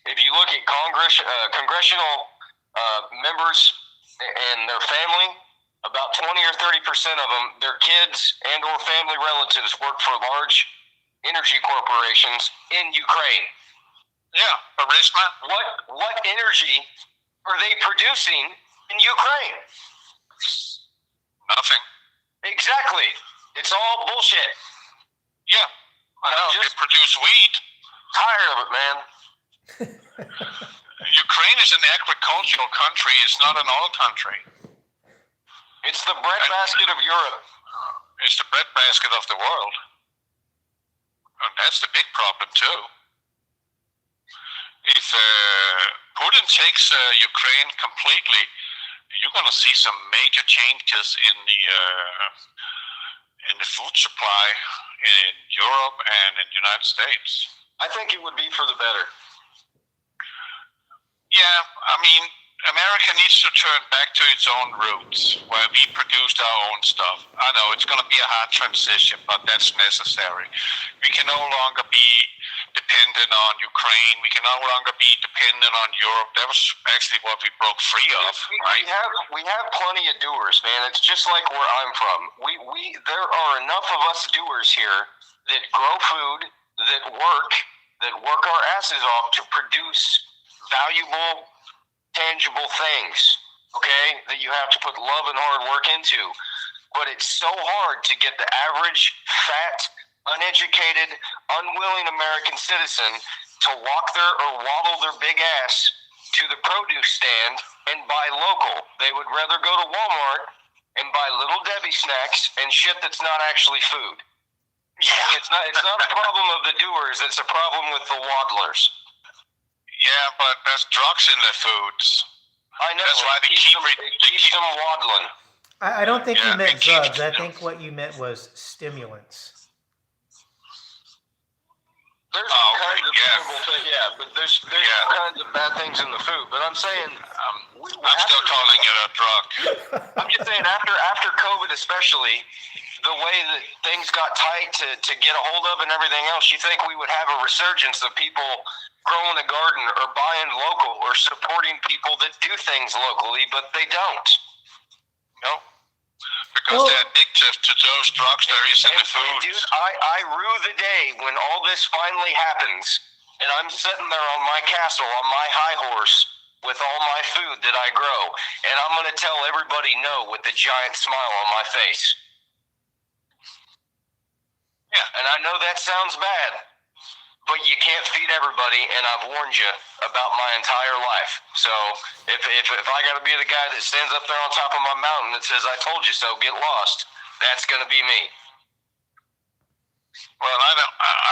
Speaker 3: congressional members and their family, about 20 or 30% of them, their kids and or family relatives work for large energy corporations in Ukraine.
Speaker 2: Yeah, Burisma.
Speaker 3: What energy are they producing in Ukraine?
Speaker 2: Nothing.
Speaker 3: Exactly. It's all bullshit.
Speaker 2: Yeah, I know. They produce wheat.
Speaker 3: Tired of it, man.
Speaker 2: Ukraine is an agricultural country. It's not an oil country.
Speaker 3: It's the breadbasket of Europe.
Speaker 2: It's the breadbasket of the world. And that's the big problem too. If Putin takes Ukraine completely, you're going to see some major changes in the food supply in Europe and in the United States.
Speaker 3: I think it would be for the better.
Speaker 2: Yeah, I mean, America needs to turn back to its own roots, where we produced our own stuff. I know it's going to be a hard transition, but that's necessary. We can no longer be dependent on Ukraine. We can no longer be dependent on Europe. That was actually what we broke free of, right?
Speaker 3: We have plenty of doers, man. It's just like where I'm from. There are enough of us doers here that grow food, that work our asses off to produce valuable, tangible things, okay, that you have to put love and hard work into. But it's so hard to get the average fat, uneducated, unwilling American citizen to walk there or waddle their big ass to the produce stand and buy local. They would rather go to Walmart and buy Little Debbie snacks and shit that's not actually food. Yeah, it's not a problem of the doers, it's a problem with the waddlers.
Speaker 2: Yeah, but there's drugs in the foods.
Speaker 3: I know.
Speaker 2: That's why they keep
Speaker 3: them waddling.
Speaker 1: I don't think you
Speaker 2: Yeah,
Speaker 1: meant
Speaker 2: they keep-
Speaker 1: drugs. I think what you meant was stimulants.
Speaker 3: There's all
Speaker 2: okay,
Speaker 3: kinds of
Speaker 2: yeah.
Speaker 3: terrible things, yeah, but there's all kinds of bad things in the food. But I'm saying,
Speaker 2: I'm still calling it a drug.
Speaker 3: I'm just saying after COVID especially, the way that things got tight to get a hold of and everything else, you think we would have a resurgence of people growing a garden or buying local or supporting people that do things locally, but they don't.
Speaker 2: No. Because they're addicted to those drugs there is in the food.
Speaker 3: Dude, I rue the day when all this finally happens and I'm sitting there on my castle, on my high horse, with all my food that I grow, and I'm going to tell everybody no with a giant smile on my face.
Speaker 2: Yeah.
Speaker 3: And I know that sounds bad, but you can't feed everybody, and I've warned you about my entire life. So if I got to be the guy that stands up there on top of my mountain that says, I told you so, get lost, that's going to be me.
Speaker 2: Well,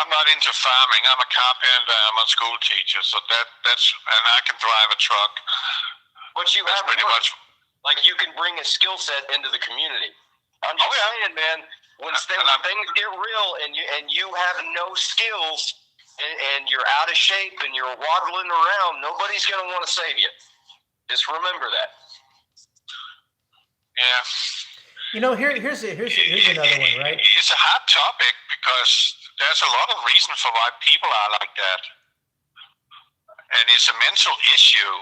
Speaker 2: I'm not into farming. I'm a carpenter. I'm a school teacher, so that's and I can drive a truck.
Speaker 3: But you
Speaker 2: That's
Speaker 3: have
Speaker 2: pretty much.
Speaker 3: like you can bring a skill set into the community. I'm just saying, man, when things get real and you have no skills and you're out of shape and you're waddling around, nobody's going to want to save you. Just remember that.
Speaker 2: Yeah.
Speaker 1: You know, here's another one, right?
Speaker 2: It's a hot topic because there's a lot of reasons for why people are like that. And it's a mental issue.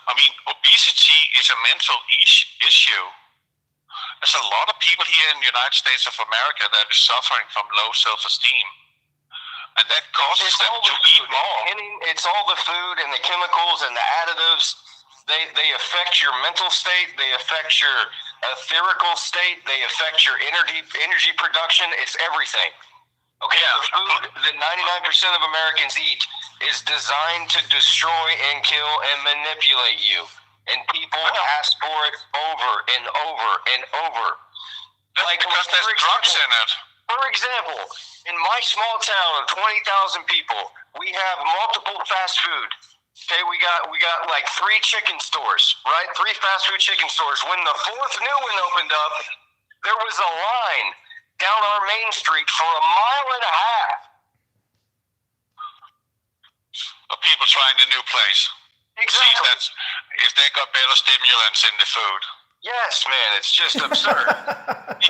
Speaker 2: I mean, obesity is a mental issue. There's a lot of people here in the United States of America that is suffering from low self-esteem. And that causes them to eat more.
Speaker 3: It's all the food and the chemicals and the additives. They affect your mental state. They affect your etherical state. They affect your energy production. It's everything. Okay, the food that 99% of Americans eat is designed to destroy and kill and manipulate you. And people ask for it over and over and over.
Speaker 2: That's because there's drugs in it.
Speaker 3: For example, in my small town of 20,000 people, we have multiple fast food. Okay, we got like 3 chicken stores, right? 3 fast food chicken stores. When the 4th new one opened up, there was a line down our main street for a mile and a half.
Speaker 2: Of people trying the new place.
Speaker 3: Exactly.
Speaker 2: See, that's if they got better stimulants in the food.
Speaker 3: Yes, man, it's just absurd.
Speaker 2: That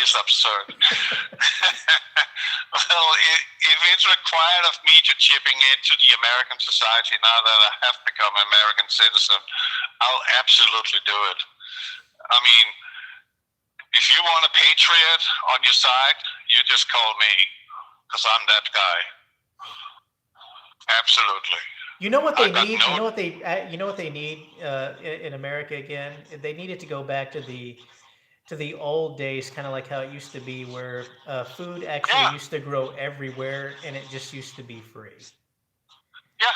Speaker 2: is absurd. Well, if it's required of me to chipping into the American society now that I have become an American citizen, I'll absolutely do it. I mean, if you want a patriot on your side, you just call me, because I'm that guy. Absolutely.
Speaker 1: You know what they need? You know what they need in America again? They need it to go back to the old days, kind of like how it used to be, where food actually used to grow everywhere, and it just used to be free.
Speaker 2: Yeah.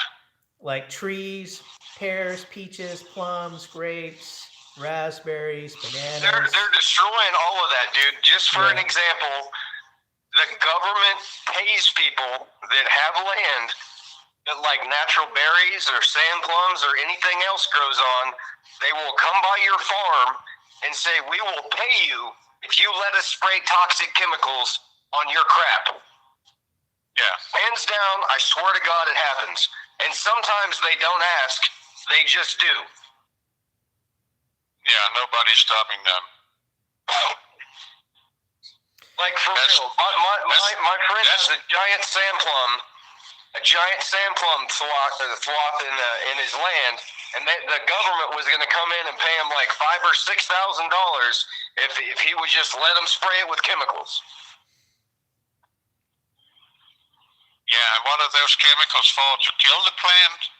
Speaker 1: Like trees, pears, peaches, plums, grapes, raspberries, bananas.
Speaker 3: They're destroying all of that, dude. Just for an example, the government pays people that have land that, like natural berries or sand plums or anything else grows on. They will come by your farm and say, we will pay you if you let us spray toxic chemicals on your crap.
Speaker 2: Yeah.
Speaker 3: Hands down, I swear to God it happens. And sometimes they don't ask, they just do.
Speaker 2: Yeah, nobody's stopping them.
Speaker 3: Like for real, my friend has a giant sand plum sloth in his land, and the government was going to come in and pay him like $5,000 or $6,000 if he would just let him spray it with chemicals.
Speaker 2: Yeah, and what are those chemicals for? To kill the plant?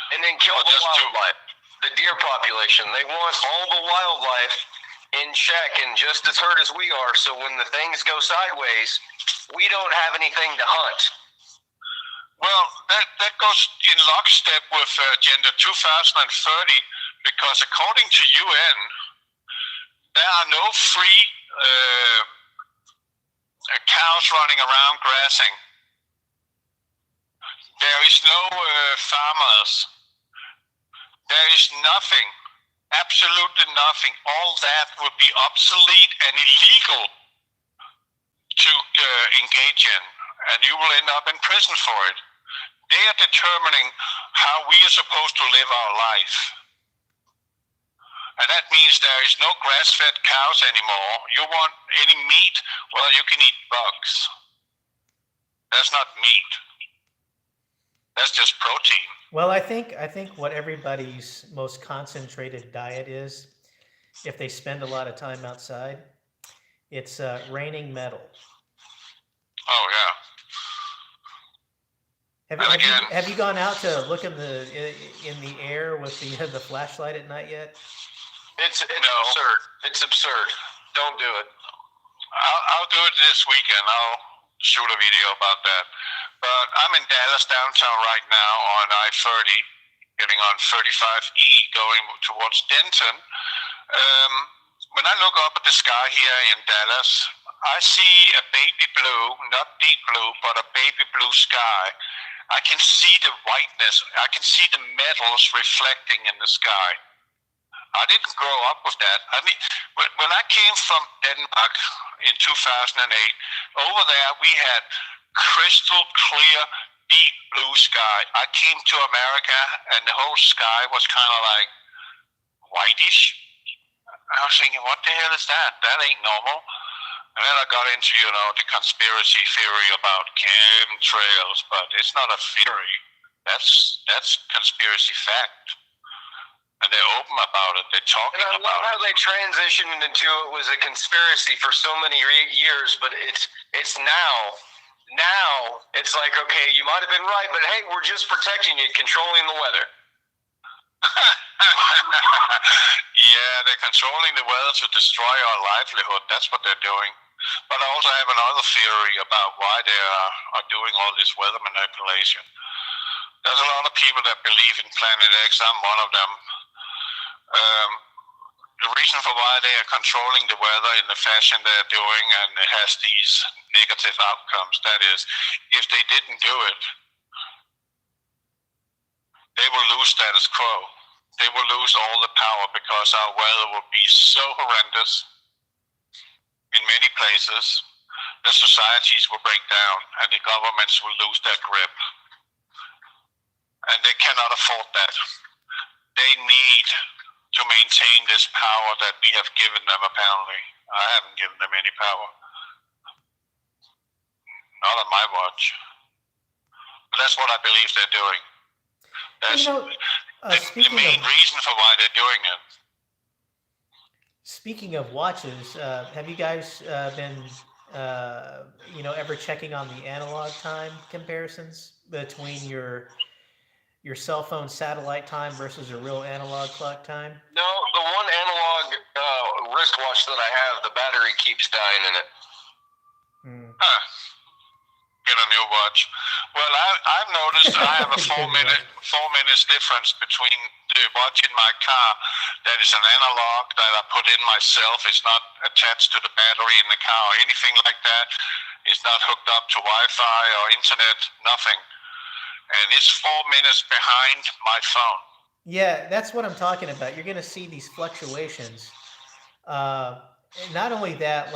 Speaker 3: And then kill the wildlife, the deer population. They want all the wildlife in check and just as hurt as we are, so when the things go sideways, we don't have anything to hunt.
Speaker 2: Well, that goes in lockstep with Agenda 2030, because according to UN, there are no free cows running around grazing. There is no farmers. There is nothing, absolutely nothing. All that would be obsolete and illegal to engage in, and you will end up in prison for it. They are determining how we are supposed to live our life. And that means there is no grass-fed cows anymore. You want any meat? Well, you can eat bugs. That's not meat. That's just protein.
Speaker 1: Well, I think what everybody's most concentrated diet is, if they spend a lot of time outside, it's raining metal.
Speaker 2: Oh yeah.
Speaker 1: Have you gone out to look in the air with the flashlight at night yet?
Speaker 3: It's absurd. It's absurd. Don't do it.
Speaker 2: I'll do it this weekend. I'll shoot a video about that. But I'm in Dallas downtown right now on I-30, getting on 35E going towards Denton. When I look up at the sky here in Dallas, I see a baby blue, not deep blue, but a baby blue sky. I can see the whiteness. I can see the metals reflecting in the sky. I didn't grow up with that. I mean, when I came from Denmark in 2008, over there we had crystal clear, deep blue sky. I came to America and the whole sky was kind of like whitish. I was thinking, what the hell is that? That ain't normal. And then I got into, the conspiracy theory about chemtrails, but it's not a theory. That's conspiracy fact. And they're open about it. They're talking about it.
Speaker 3: And I love how they transitioned into it was a conspiracy for so many years, but it's now. Now it's like, okay, you might have been right, but hey, we're just protecting you, controlling the weather.
Speaker 2: Yeah, they're controlling the weather to destroy our livelihood. That's what they're doing. But I also have another theory about why they are doing all this weather manipulation. There's a lot of people that believe in Planet X. I'm one of them. The reason for why they are controlling the weather in the fashion they're doing, and it has these negative outcomes, that is, if they didn't do it, they will lose status quo. They will lose all the power because our weather will be so horrendous in many places, the societies will break down and the governments will lose their grip. And they cannot afford that. They need to maintain this power that we have given them, apparently. I haven't given them any power. Not on my watch. But that's what I believe they're doing. That's the main reason for why they're doing it.
Speaker 1: Speaking of watches, have you guys been, ever checking on the analog time comparisons between your cell phone satellite time versus a real analog clock time?
Speaker 3: No, the one analog wristwatch that I have, the battery keeps dying in it.
Speaker 2: Huh. Get a new watch. Well, I've noticed I have a 4 minutes difference between the watch in my car that is an analog that I put in myself. It's not attached to the battery in the car or anything like that. It's not hooked up to Wi-Fi or internet, nothing. And it's 4 minutes behind my phone.
Speaker 1: Yeah, that's what I'm talking about. You're going to see these fluctuations. Not only that,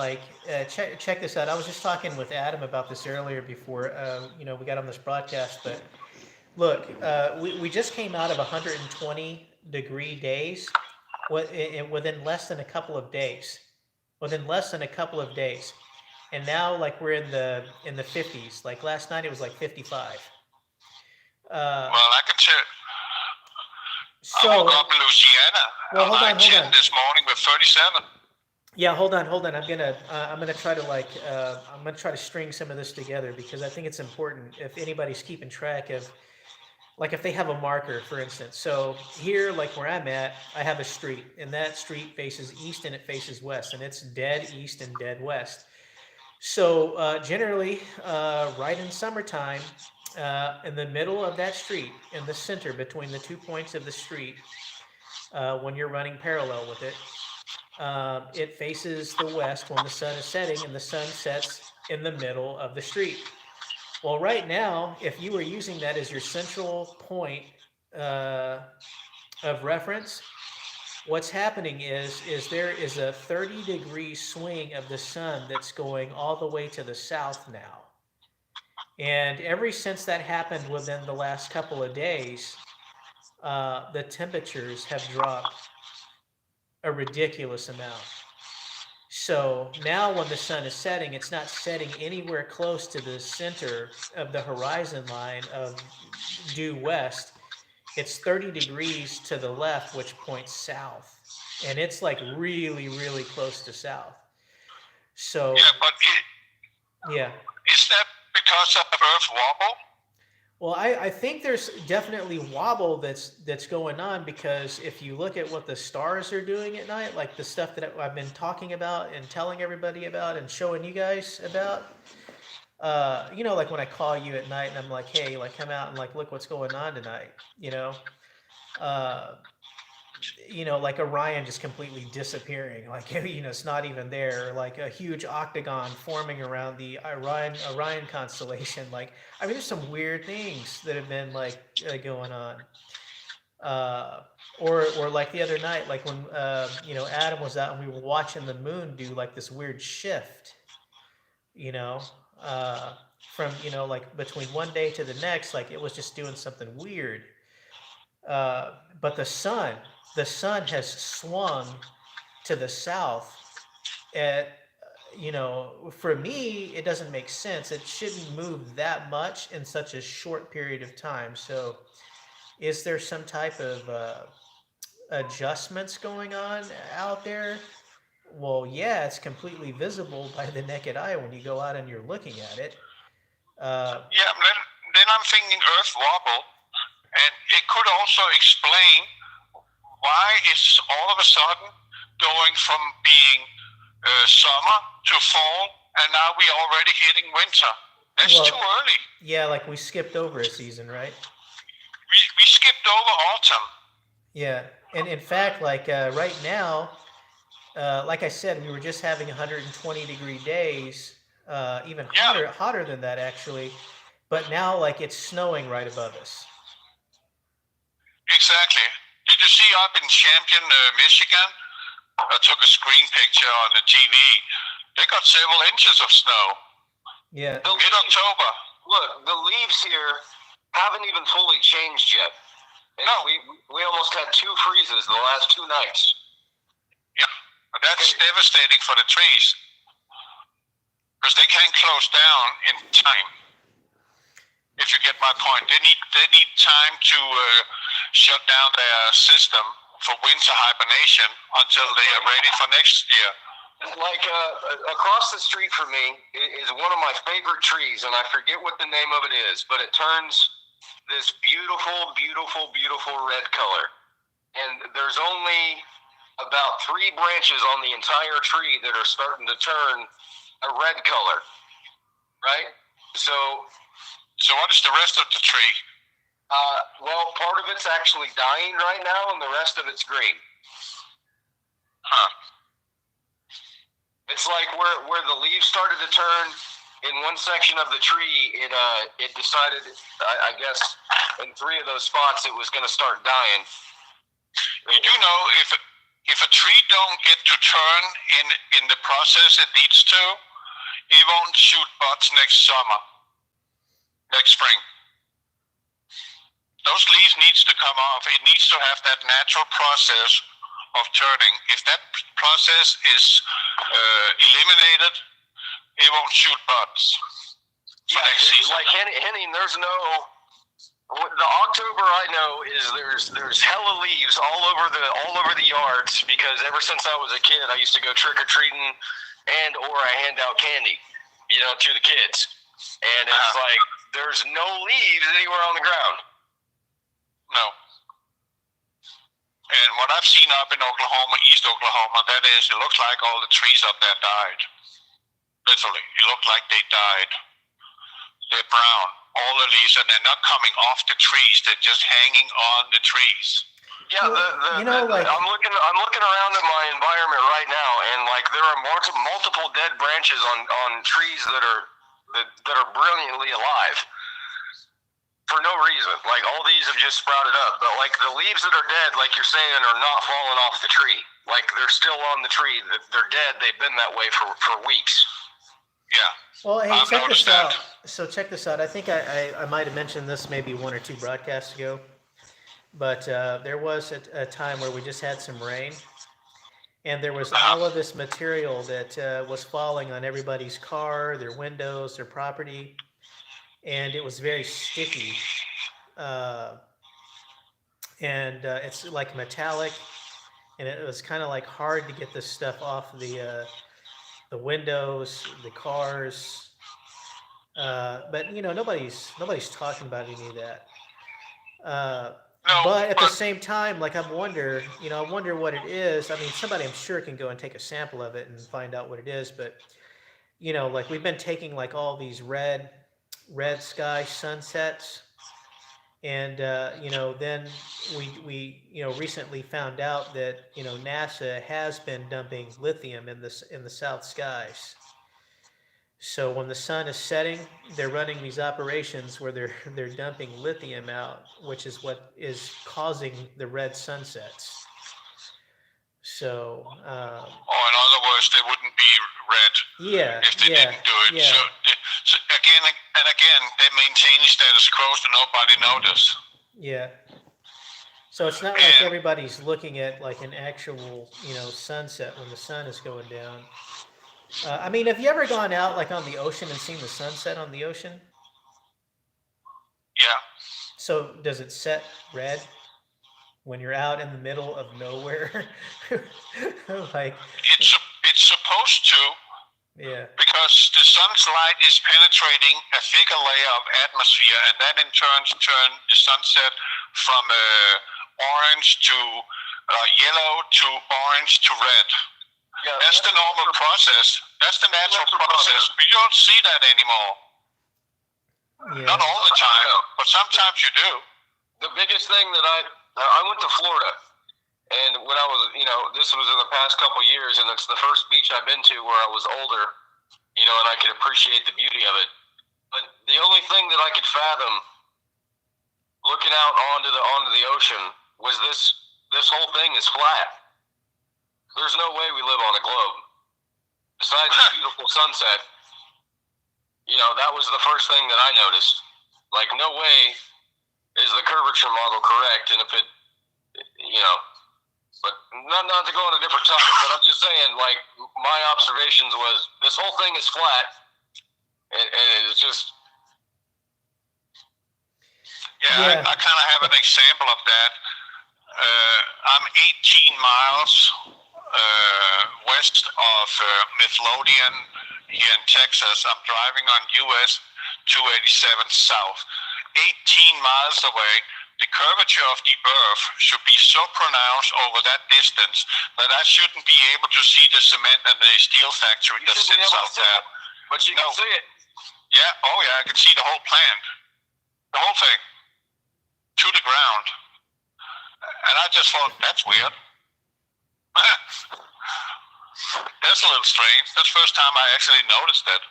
Speaker 1: check this out. I was just talking with Adam about this earlier before, we got on this broadcast. But look, we just came out of 120-degree days within less than a couple of days. And now, we're in the 50s. Like last night, it was like 55.
Speaker 2: Well, I can tell.
Speaker 1: So,
Speaker 2: I woke up in Louisiana.
Speaker 1: Well, hold on.
Speaker 2: This morning with 37.
Speaker 1: Yeah, hold on. I'm gonna try to string some of this together because I think it's important if anybody's keeping track of, if they have a marker, for instance. So here, where I'm at, I have a street, and that street faces east and it faces west, and it's dead east and dead west. So generally, right in summertime, in the middle of that street, in the center between the 2 points of the street, when you're running parallel with it, it faces the west when the sun is setting, and the sun sets in the middle of the street. Well, right now, if you were using that as your central point of reference, what's happening is there is a 30-degree swing of the sun that's going all the way to the south now. And ever since that happened within the last couple of days, the temperatures have dropped a ridiculous amount. So now when the sun is setting, it's not setting anywhere close to the center of the horizon line of due west. It's 30 degrees to the left, which points south. And it's really, really close to south. So
Speaker 2: yeah, but is that because of Earth wobble?
Speaker 1: Well, I think there's definitely wobble that's going on, because if you look at what the stars are doing at night, like the stuff that I've been talking about and telling everybody about and showing you guys about, when I call you at night and I'm like, hey, come out and look what's going on tonight, Orion just completely disappearing, it's not even there, a huge octagon forming around the Orion constellation. There's some weird things that have been going on. Or the other night, when Adam was out and we were watching the moon do this weird shift, from between one day to the next, it was just doing something weird. But the sun has swung to the south at, for me, it doesn't make sense. It shouldn't move that much in such a short period of time. So is there some type of adjustments going on out there? Well, yeah, it's completely visible by the naked eye when you go out and you're looking at it.
Speaker 2: Then I'm thinking Earth wobble, and it could also explain why it's all of a sudden going from being summer to fall, and now we're already hitting winter. That's too early.
Speaker 1: Yeah, we skipped over a season, right?
Speaker 2: We skipped over autumn.
Speaker 1: Yeah, and in fact, right now, like I said, we were just having 120-degree days, even hotter than that, actually. But now, it's snowing right above us.
Speaker 2: Exactly. Did you see up in Champion, Michigan? I took a screen picture on the TV. They got several inches of snow.
Speaker 1: Yeah.
Speaker 2: Mid-October.
Speaker 3: Look, the leaves here haven't even fully changed yet. And
Speaker 2: No.
Speaker 3: we almost had 2 freezes the last 2 nights.
Speaker 2: Yeah, but that's devastating for the trees because they can't close down in time. If you get my point, they need time to shut down their system for winter hibernation until they are ready for next year.
Speaker 3: Like across the street from me is one of my favorite trees, and I forget what the name of it is, but it turns this beautiful, beautiful, beautiful red color. And there's only about 3 branches on the entire tree that are starting to turn a red color, right? So
Speaker 2: what is the rest of the tree?
Speaker 3: well, part of it's actually dying right now, and the rest of it's green.
Speaker 2: Huh.
Speaker 3: It's like where the leaves started to turn in one section of the tree, it decided, I guess, in 3 of those spots, it was going to start dying.
Speaker 2: You know, if a tree don't get to turn in the process it needs to, it won't shoot buds next summer, next spring. Those leaves needs to come off. It needs to have that natural process of turning. If that process is eliminated, it won't shoot buds for next season.
Speaker 3: Like Henning, there's no. The October I know is there's hella leaves all over the yards, because ever since I was a kid I used to go trick or treating or I hand out candy, to the kids, and it's like there's no leaves anywhere on the ground.
Speaker 2: No. And what I've seen up in Oklahoma, East Oklahoma, that is, it looks like all the trees up there died. Literally, it looked like they died. They're brown, all the leaves, and they're not coming off the trees. They're just hanging on the trees.
Speaker 3: Yeah, I'm looking around at my environment right now, and like there are multiple dead branches on trees that are brilliantly alive for no reason. Like all these have just sprouted up, but like the leaves that are dead, like you're saying, are not falling off the tree. Like they're still on the tree. They're dead. They've been that way for weeks.
Speaker 2: Yeah.
Speaker 1: Well, hey,
Speaker 2: I've
Speaker 1: check this
Speaker 2: noticed that.
Speaker 1: out. So check this out. I think I might have mentioned this maybe 1 or 2 broadcasts ago, but there was a time where we just had some rain, and there was all of this material that was falling on everybody's car, their windows, their property, and it was very sticky. And it's like metallic, and it was kind of like hard to get this stuff off the windows, the cars. But nobody's talking about any of that.
Speaker 2: No,
Speaker 1: But at the same time, like I wonder what it is. I mean, somebody I'm sure can go and take a sample of it and find out what it is. But like we've been taking like all these red sky sunsets, and then we recently found out that NASA has been dumping lithium in the south skies. So when the sun is setting, they're running these operations where they're dumping lithium out, which is what is causing the red sunsets. So
Speaker 2: in other words, they wouldn't be red if they didn't do it.
Speaker 1: Yeah.
Speaker 2: So again and again, they maintain status quo so nobody notice.
Speaker 1: Yeah. So it's not like everybody's looking at like an actual, sunset when the sun is going down. I mean, have you ever gone out like on the ocean and seen the sunset on the ocean?
Speaker 2: Yeah.
Speaker 1: So does it set red when you're out in the middle of nowhere? Like
Speaker 2: it's supposed to.
Speaker 1: Yeah.
Speaker 2: Because the sun's light is penetrating a thicker layer of atmosphere, and that in turn turns the sunset from orange to yellow to orange to red.
Speaker 3: Yeah,
Speaker 2: that's the normal process. That's the natural process. We don't see that anymore.
Speaker 1: Yeah.
Speaker 2: Not all the time, but sometimes you do.
Speaker 3: The biggest thing that I went to Florida, and when I was, this was in the past couple of years, and it's the first beach I've been to where I was older, and I could appreciate the beauty of it. But the only thing that I could fathom looking out onto the ocean was this whole thing is flat. There's no way we live on a globe. besides the beautiful sunset, you know, that was the first thing that I noticed. Like, no way is the curvature model correct, and if it, you know, but not to go on a different topic, but I'm just saying, like, my observations was this whole thing is flat, and it's just.
Speaker 2: Yeah. I kind of have an example of that. I'm 18 miles west of Midlothian here in Texas. I'm driving on US 287 south. 18 miles away, the curvature of the Earth should be so pronounced over that distance that I shouldn't be able to see the cement and the steel factory that sits out there.
Speaker 3: But you can see it.
Speaker 2: Yeah, oh yeah, I can see the whole plant. The whole thing. To the ground. And I just thought, that's weird. That's a little strange. That's the first time I actually noticed it.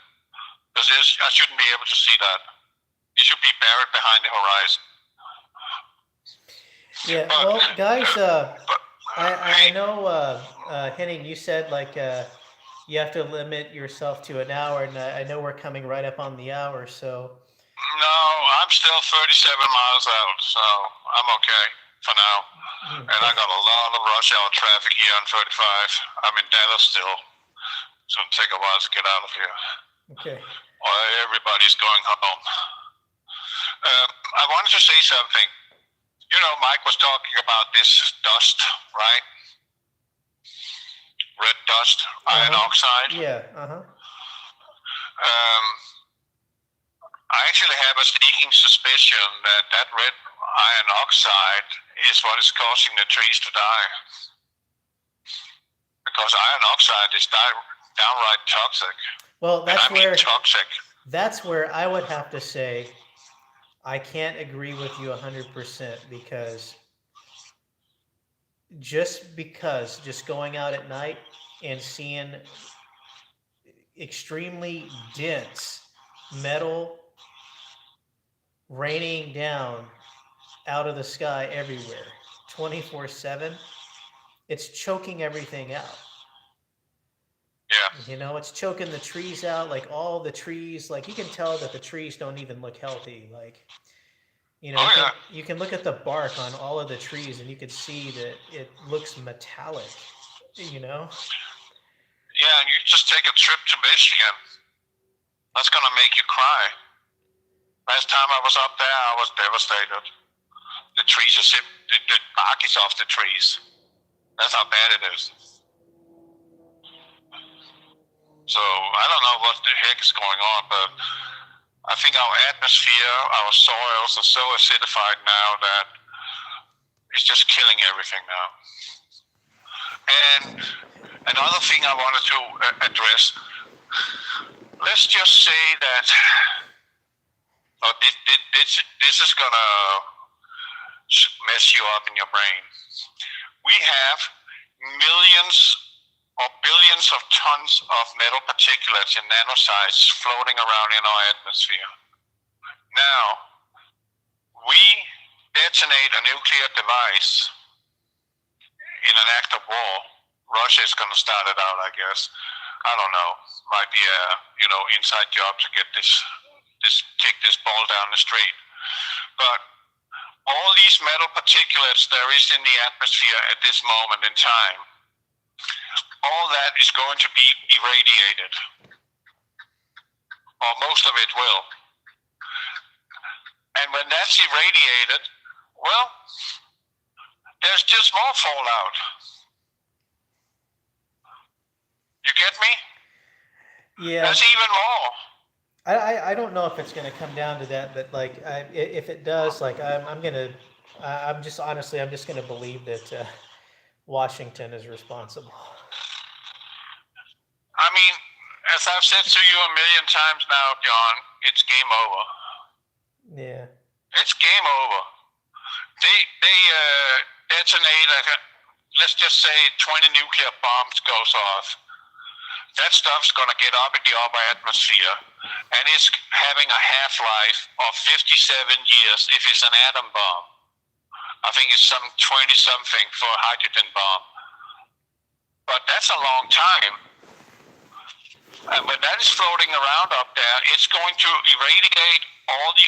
Speaker 2: Because I shouldn't be able to see that. You should be buried behind the horizon.
Speaker 1: Yeah, well, guys, I know, Henning, you said, like, you have to limit yourself to an hour, and I know we're coming right up on the hour, so...
Speaker 2: No, I'm still 37 miles out, so I'm okay for now. Okay. And I got a lot of rush hour traffic here on 35. I'm in Dallas still, so it'll take a while to get out of here.
Speaker 1: Okay.
Speaker 2: Everybody's going home. I wanted to say something. You know, Mike was talking about this dust, right? Red dust, iron oxide.
Speaker 1: Yeah,
Speaker 2: I actually have a sneaking suspicion that that red iron oxide is what is causing the trees to die. Because iron oxide is downright toxic.
Speaker 1: Well,
Speaker 2: toxic.
Speaker 1: That's where I would have to say I can't agree with you 100% because just going out at night and seeing extremely dense metal raining down out of the sky everywhere 24/7, it's choking everything out.
Speaker 2: Yeah.
Speaker 1: You know, it's choking the trees out, like all the trees, like you can tell that the trees don't even look healthy. Like, you know, you can look at the bark on all of the trees and you can see that it looks metallic, you know?
Speaker 2: Yeah, and you just take a trip to Michigan. That's going to make you cry. Last time I was up there, I was devastated. The trees are the bark is off the trees. That's how bad it is. So I don't know what the heck is going on, but I think our atmosphere, our soils are so acidified now that it's just killing everything now. And another thing I wanted to address, let's just say that this is going to mess you up in your brain. We have millions or billions of tons of metal particulates in nanosizes floating around in our atmosphere. Now, we detonate a nuclear device in an act of war. Russia is going to start it out, I guess. I don't know. Might be a inside job to get kick this ball down the street. But all these metal particulates there is in the atmosphere at this moment in time, all that is going to be irradiated. Or most of it will. And when that's irradiated, well, there's just more fallout. You get me?
Speaker 1: Yeah.
Speaker 2: There's even more.
Speaker 1: I don't know if it's going to come down to that, but like if it does, like I'm just going to believe that Washington is responsible.
Speaker 2: I mean, as I've said to you a million times now, John, it's game over.
Speaker 1: Yeah.
Speaker 2: It's game over. They detonate, let's just say 20 nuclear bombs goes off. That stuff's going to get up in the upper atmosphere, and it's having a half-life of 57 years if it's an atom bomb. I think it's some 20-something for a hydrogen bomb. But that's a long time. And when that is floating around up there, it's going to irradiate all the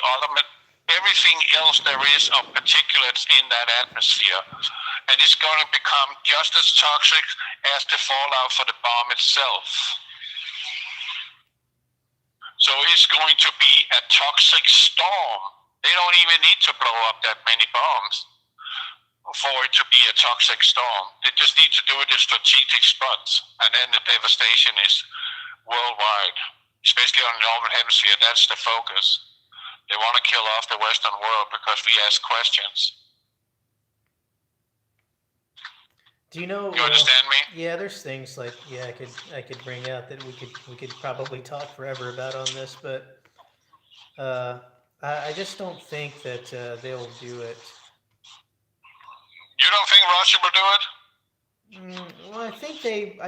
Speaker 2: everything else there is of particulates in that atmosphere. And it's going to become just as toxic as the fallout for the bomb itself. So it's going to be a toxic storm. They don't even need to blow up that many bombs for it to be a toxic storm. They just need to do it in strategic spots, and then the devastation is worldwide, especially on the Northern Hemisphere. That's the focus. They want to kill off the Western world because we ask questions.
Speaker 1: Do you know?
Speaker 2: You understand me?
Speaker 1: Yeah, there's things like I could bring out that we could probably talk forever about on this, but I just don't think that they'll do it.
Speaker 2: You don't think Russia will do it?
Speaker 1: Well, I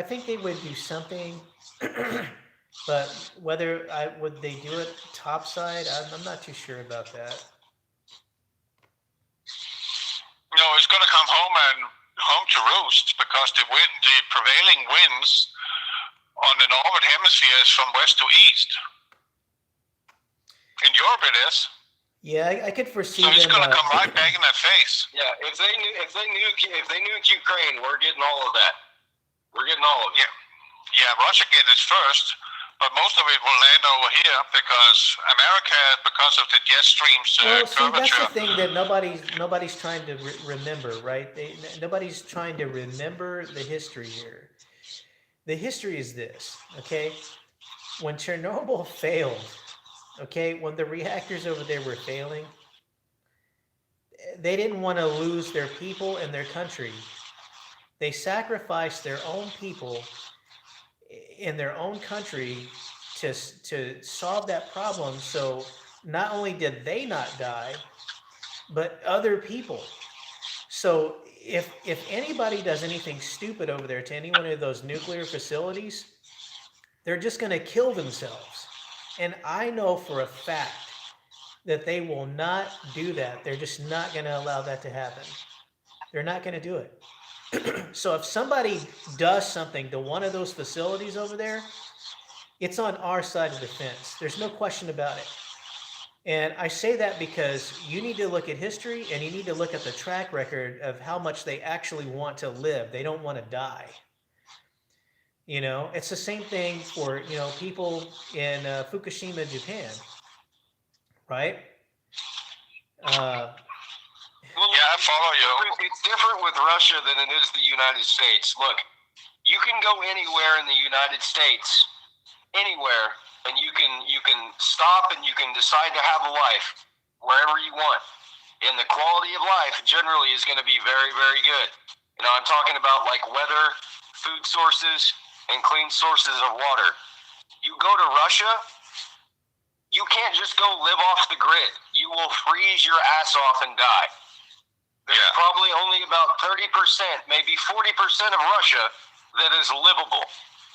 Speaker 1: think they would do something, but whether would they do it topside, I'm not too sure about that.
Speaker 2: No, it's going to come home to roost because the prevailing winds on the northern hemisphere is from west to east. In Europe, it is.
Speaker 1: Yeah, I could foresee.
Speaker 2: So it's going to come right back in that face.
Speaker 3: Yeah, if they nuke Ukraine, we're getting all of that. We're getting all of it.
Speaker 2: Yeah, Russia gets it first, but most of it will land over here because America, because of the jet streams
Speaker 1: see,
Speaker 2: curvature.
Speaker 1: that's the thing that nobody's trying to remember, right? Nobody's trying to remember the history here. The history is this, okay? When Chernobyl failed, okay, when the reactors over there were failing, they didn't want to lose their people and their country. They sacrificed their own people in their own country to solve that problem. So not only did they not die, but other people. So if anybody does anything stupid over there to any one of those nuclear facilities, they're just going to kill themselves. And I know for a fact that they will not do that. They're just not going to allow that to happen. They're not going to do it. So if somebody does something to one of those facilities over there, it's on our side of the fence. There's no question about it. And I say that because you need to look at history and you need to look at the track record of how much they actually want to live. They don't want to die. You know, it's the same thing for, people in Fukushima, Japan, right?
Speaker 2: Yeah, I follow you.
Speaker 3: It's different with Russia than it is the United States. Look, you can go anywhere in the United States, anywhere, and you can stop and you can decide to have a life wherever you want. And the quality of life generally is going to be very, very good. I'm talking about like weather, food sources, and clean sources of water. You go to Russia, you can't just go live off the grid. You will freeze your ass off and die. There's probably only about 30%, maybe 40% of Russia that is livable.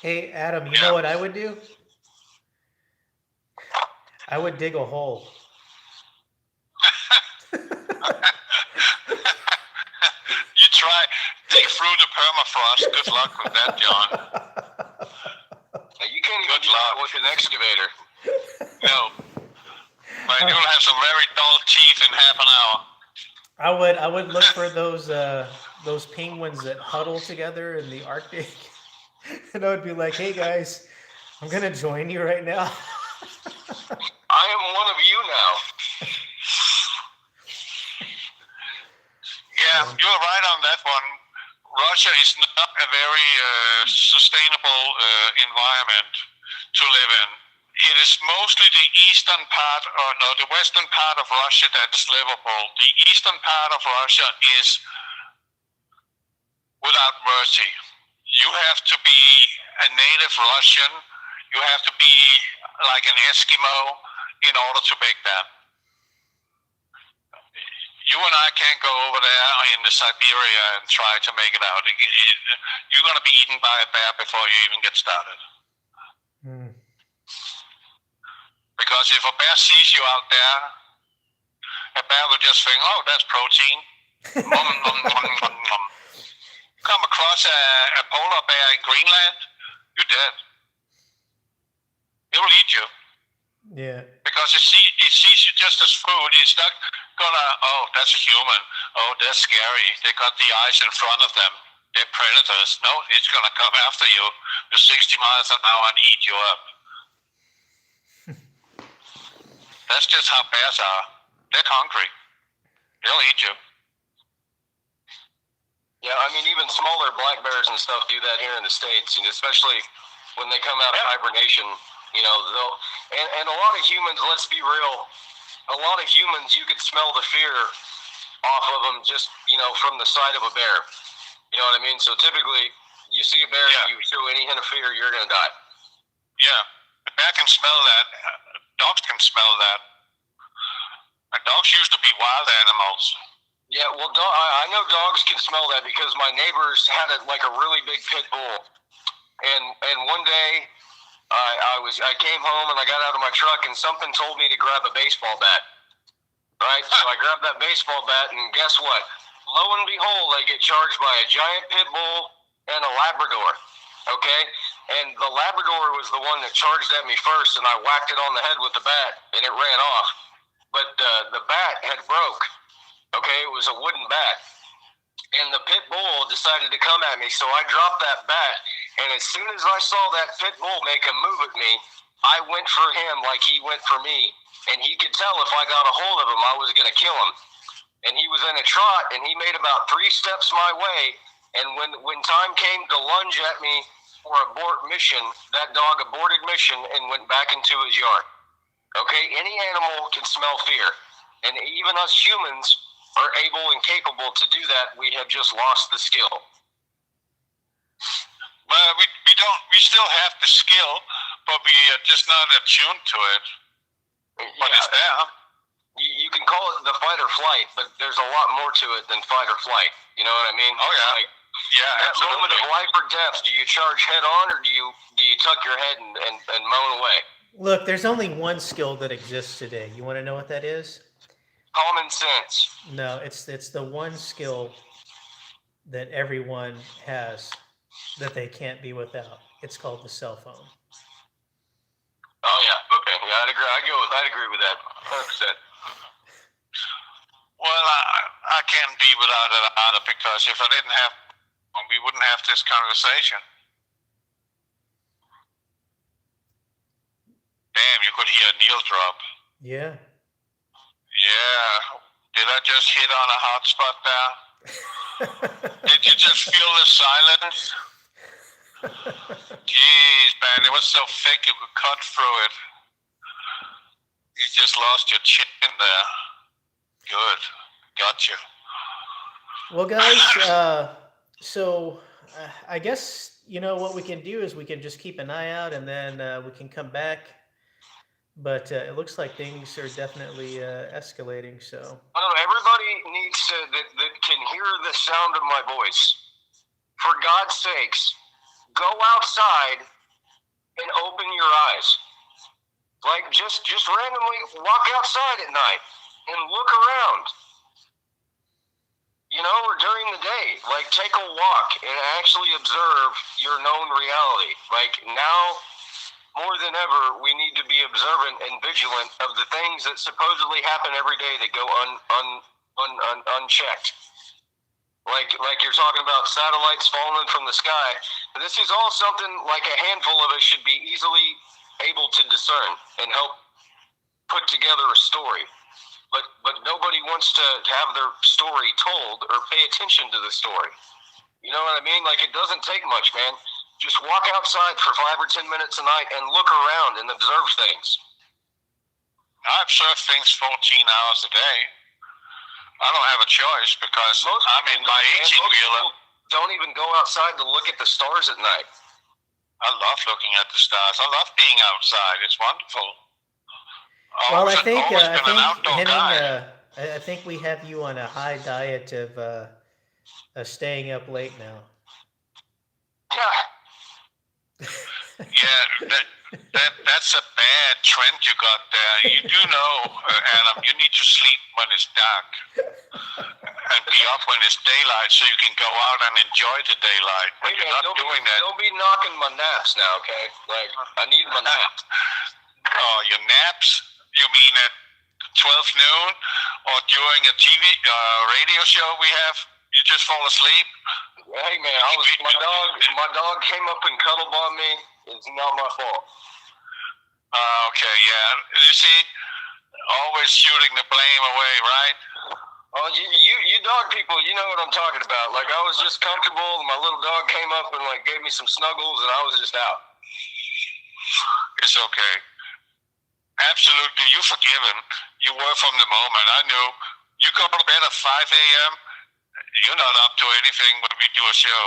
Speaker 1: Hey, Adam, you know what I would do? I would dig a hole.
Speaker 2: You try, dig through the permafrost. Good luck with that, John.
Speaker 3: You can't even do that with an excavator.
Speaker 2: No. But you'll have some very dull teeth in half an hour.
Speaker 1: I would look for those penguins that huddle together in the Arctic, and I would be like, "Hey guys, I'm gonna join you right now."
Speaker 3: I am one of you now.
Speaker 2: Yeah, you're right on that one. Russia is not a very sustainable environment to live in. It is mostly the the western part of Russia that is livable. The eastern part of Russia is without mercy. You have to be a native Russian. You have to be like an Eskimo in order to make that. You and I can't go over there in the Siberia and try to make it out. You're going to be eaten by a bear before you even get started. Because if a bear sees you out there, a bear will just think, "Oh, that's protein." Come across a polar bear in Greenland, you're dead. It will eat you.
Speaker 1: Yeah.
Speaker 2: Because it sees you just as food. It's not gonna, oh, that's a human. Oh, they're scary. They got the eyes in front of them. They're predators. No, it's gonna come after you with 60 miles an hour and eat you up. That's just how bears are. They're hungry. They'll eat you.
Speaker 3: Yeah, I mean, even smaller black bears and stuff do that here in the States, and especially when they come out of hibernation, you know, and a lot of humans, let's be real, a lot of humans, you could smell the fear off of them just, you know, from the sight of a bear. You know what I mean? So typically, you see a bear, you show any hint of fear, you're going to die.
Speaker 2: Yeah, the bear can smell that. Dogs can smell that. And dogs used to be wild animals.
Speaker 3: Yeah, well, I know dogs can smell that because my neighbors had a really big pit bull, and one day I came home and I got out of my truck and something told me to grab a baseball bat. Right, so I grabbed that baseball bat and guess what? Lo and behold, I get charged by a giant pit bull and a Labrador. Okay, and the Labrador was the one that charged at me first, and I whacked it on the head with the bat, and it ran off. But the bat had broke. Okay, it was a wooden bat. And the pit bull decided to come at me, so I dropped that bat. And as soon as I saw that pit bull make a move at me, I went for him like he went for me. And he could tell if I got a hold of him, I was going to kill him. And he was in a trot, and he made about 3 steps my way. And when time came to lunge at me for abort mission, that dog aborted mission and went back into his yard. Okay, any animal can smell fear. And even us humans are able and capable to do that. We have just lost the skill.
Speaker 2: Well, we still have the skill, but we are just not attuned to it. But it's there.
Speaker 3: You can call it the fight or flight, but there's a lot more to it than fight or flight. You know what I mean?
Speaker 2: Oh yeah. Yeah,
Speaker 3: that
Speaker 2: absolutely.
Speaker 3: moment of life or death, do you charge head on or do you tuck your head and moan away?
Speaker 1: Look, there's only one skill that exists today. You want to know what that is?
Speaker 3: Common sense.
Speaker 1: No, it's the one skill that everyone has that they can't be without. It's called the cell phone.
Speaker 3: Oh yeah, okay, yeah, I'd agree with that, 100%.
Speaker 2: Well, I can't be without it either, because if I didn't have, we wouldn't have this conversation. Damn, you could hear a needle drop.
Speaker 1: Yeah.
Speaker 2: Yeah. Did I just hit on a hot spot there? Did you just feel the silence? Jeez, man, it was so thick you could cut through it. You just lost your chin there. Good. Got you.
Speaker 1: Well, guys, so I guess, you know, what we can do is we can just keep an eye out, and then we can come back. But it looks like things are definitely escalating. So
Speaker 3: I don't know. Everybody needs to that can hear the sound of my voice. For God's sakes, go outside and open your eyes. Like just randomly walk outside at night and look around. You know, or during the day, like take a walk and actually observe your known reality. Like now, more than ever, we need to be observant and vigilant of the things that supposedly happen every day that go unchecked. Like you're talking about satellites falling from the sky. This is all something like a handful of us should be easily able to discern and help put together a story. But nobody wants to have their story told or pay attention to the story. You know what I mean? Like, it doesn't take much, man. Just walk outside for 5 or 10 minutes a night and look around and observe things.
Speaker 2: I observe things 14 hours a day. I don't have a choice because I'm in my 18-wheeler.
Speaker 3: Don't even go outside to look at the stars at night.
Speaker 2: I love looking at the stars. I love being outside. It's wonderful.
Speaker 1: Well, I think Henning, I think we have you on a high diet of staying up late now.
Speaker 2: Yeah, that's a bad trend you got there. You do know, Adam, you need to sleep when it's dark and be up when it's daylight so you can go out and enjoy the daylight. But you're not doing that.
Speaker 3: Don't be knocking my naps now, okay? Like, I need my nap.
Speaker 2: Oh, your naps? You mean at 12 noon or during a TV radio show we have? You just fall asleep?
Speaker 3: Hey man, my dog came up and cuddled on me. It's not my fault.
Speaker 2: Okay, yeah. You see, always shooting the blame away, right?
Speaker 3: Oh, you dog people, you know what I'm talking about. Like, I was just comfortable, and my little dog came up and like gave me some snuggles, and I was just out.
Speaker 2: It's okay. Absolutely, you're forgiven. You were from the moment. I knew. You go to bed at 5 a.m., you're not up to anything when we do a show.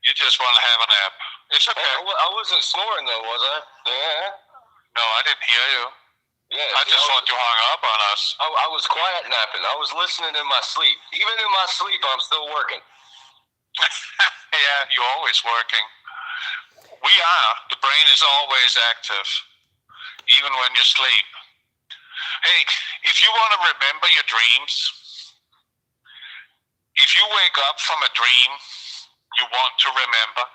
Speaker 2: You just want to have a nap. It's okay.
Speaker 3: I wasn't snoring, though, was I? Yeah.
Speaker 2: No, I didn't hear you.
Speaker 3: Yeah,
Speaker 2: I just thought you hung up on us.
Speaker 3: I was quiet napping. I was listening in my sleep. Even in my sleep, I'm still working.
Speaker 2: Yeah, you're always working. We are. The brain is always active, even when you sleep. Hey, if you want to remember your dreams, if you wake up from a dream you want to remember,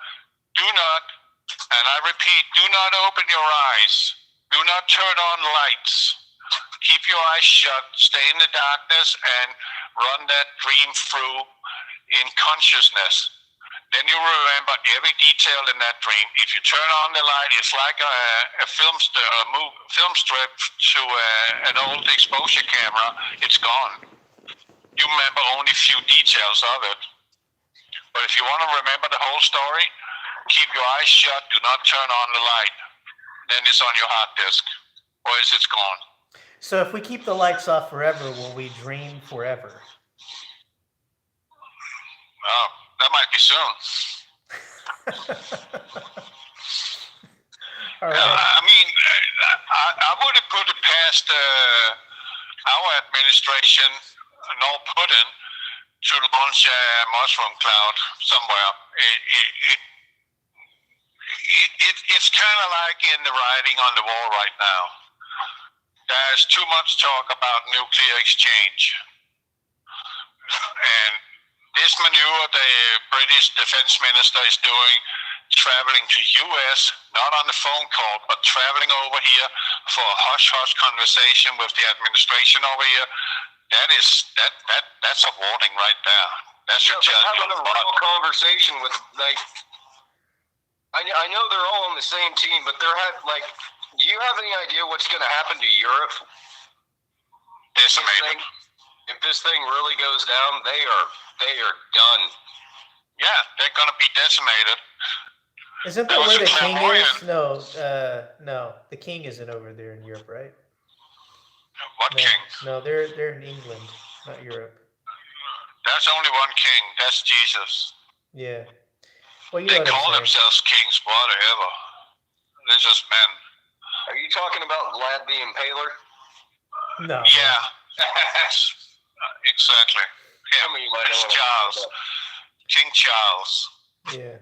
Speaker 2: do not, and I repeat, do not open your eyes. Do not turn on lights. Keep your eyes shut, stay in the darkness, and run that dream through in consciousn's. Then you will remember every detail in that dream. If you turn on the light, it's like a film strip to an old exposure camera. It's gone. You remember only a few details of it. But if you want to remember the whole story, keep your eyes shut. Do not turn on the light. Then it's on your hard disk, or is it gone?
Speaker 1: So if we keep the lights off forever, will we dream forever?
Speaker 2: Oh, that might be soon.
Speaker 1: All right.
Speaker 2: I mean, I would have put it past our administration, nor Putin, to launch a mushroom cloud somewhere. It's kind of like in the writing on the wall right now. There's too much talk about nuclear exchange. And this maneuver the British defense minister is doing, traveling to U.S., not on the phone call, but traveling over here for a hush-hush conversation with the administration over here, that's a warning right there. That should tell you
Speaker 3: having a real conversation with, like, I know they're all on the same team, but do you have any idea what's going to happen to Europe?
Speaker 2: Decimated.
Speaker 3: If this thing really goes down, they are done.
Speaker 2: Yeah, they're going to be decimated.
Speaker 1: Isn't that where the king is? No, the king isn't over there in Europe, right?
Speaker 2: What king?
Speaker 1: No, they're in England, not Europe.
Speaker 2: There's only one king. That's Jesus.
Speaker 1: Yeah. Well,
Speaker 2: they call themselves kings, whatever. They're just men.
Speaker 3: Are you talking about Vlad the Impaler?
Speaker 1: No.
Speaker 2: Yeah. Exactly.
Speaker 3: Some of you might
Speaker 2: it's
Speaker 3: know
Speaker 2: Charles. King Charles.
Speaker 1: Yeah.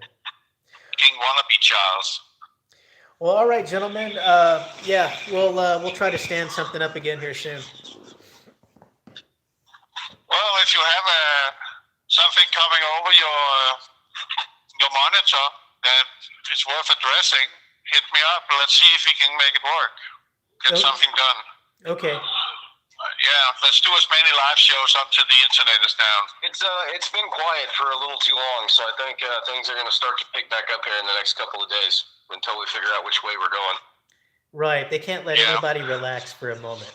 Speaker 2: King wannabe Charles.
Speaker 1: Well, all right, gentlemen. Yeah, we'll try to stand something up again here soon.
Speaker 2: Well, if you have something coming over your monitor that is worth addressing, hit me up. Let's see if we can make it work. Get something done.
Speaker 1: Okay.
Speaker 2: Yeah, let's do as many live shows until the internet is down.
Speaker 3: It's been quiet for a little too long, so I think things are going to start to pick back up here in the next couple of days until we figure out which way we're going.
Speaker 1: Right. They can't let anybody relax for a moment.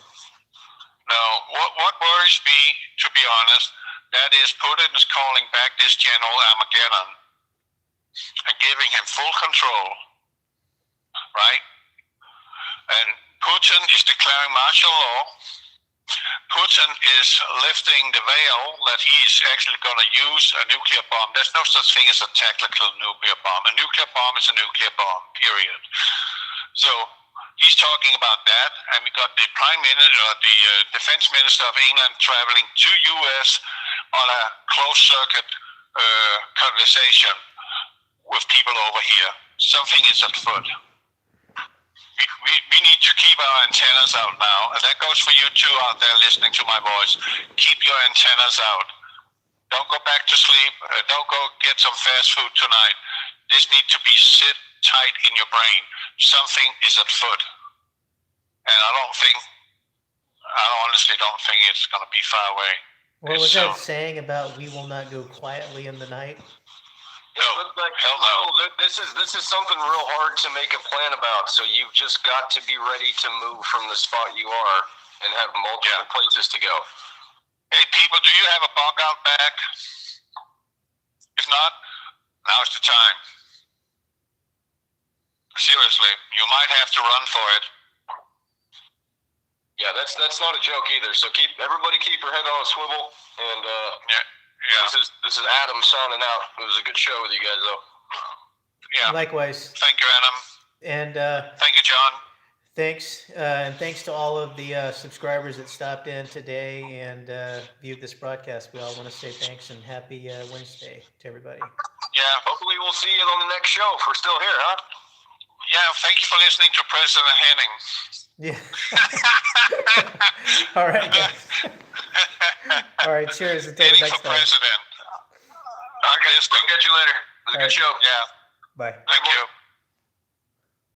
Speaker 2: No. What worries me, to be honest, that is Putin is calling back this General Armageddon and giving him full control, right? And Putin is declaring martial law. Putin is lifting the veil that he is actually going to use a nuclear bomb. There's no such thing as a tactical nuclear bomb. A nuclear bomb is a nuclear bomb, period. So he's talking about that, and we got the Prime Minister, the Defense Minister of England traveling to U.S. on a closed-circuit conversation with people over here. Something is afoot. We need to keep our antennas out now, and that goes for you too out there listening to my voice. Keep your antennas out. Don't go back to sleep. Don't go get some fast food tonight. This needs to be sit tight in your brain. Something is afoot. And I honestly don't think it's going to be far away.
Speaker 1: What was
Speaker 2: So-
Speaker 1: that saying about we will not go quietly in the night?
Speaker 2: No, hell no.
Speaker 3: This is something real hard to make a plan about. So you've just got to be ready to move from the spot you are and have multiple places to go.
Speaker 2: Hey, people, do you have a bunk out back? If not, now's the time. Seriously, you might have to run for it.
Speaker 3: Yeah, that's not a joke either. So everybody keep your head on a swivel. And
Speaker 2: Yeah.
Speaker 3: this is Adam signing out. It was a good show with you guys, though.
Speaker 2: Yeah.
Speaker 1: Likewise.
Speaker 2: Thank you, Adam.
Speaker 1: And
Speaker 2: Thank you, John.
Speaker 1: thanks, and thanks to all of the subscribers that stopped in today and viewed this broadcast. We all want to say thanks and happy Wednesday to everybody.
Speaker 2: Yeah.
Speaker 3: Hopefully we'll see you on the next show if we're still here, huh?
Speaker 2: Yeah. Thank you for listening to President Henning.
Speaker 1: Yeah. All right, guys. All right, cheers. Until the
Speaker 2: Henning
Speaker 1: next
Speaker 2: for
Speaker 1: time.
Speaker 2: president.
Speaker 3: I'll catch you later. It was a
Speaker 1: All
Speaker 3: good
Speaker 1: right.
Speaker 3: show.
Speaker 2: Yeah.
Speaker 1: Bye.
Speaker 2: Thank you.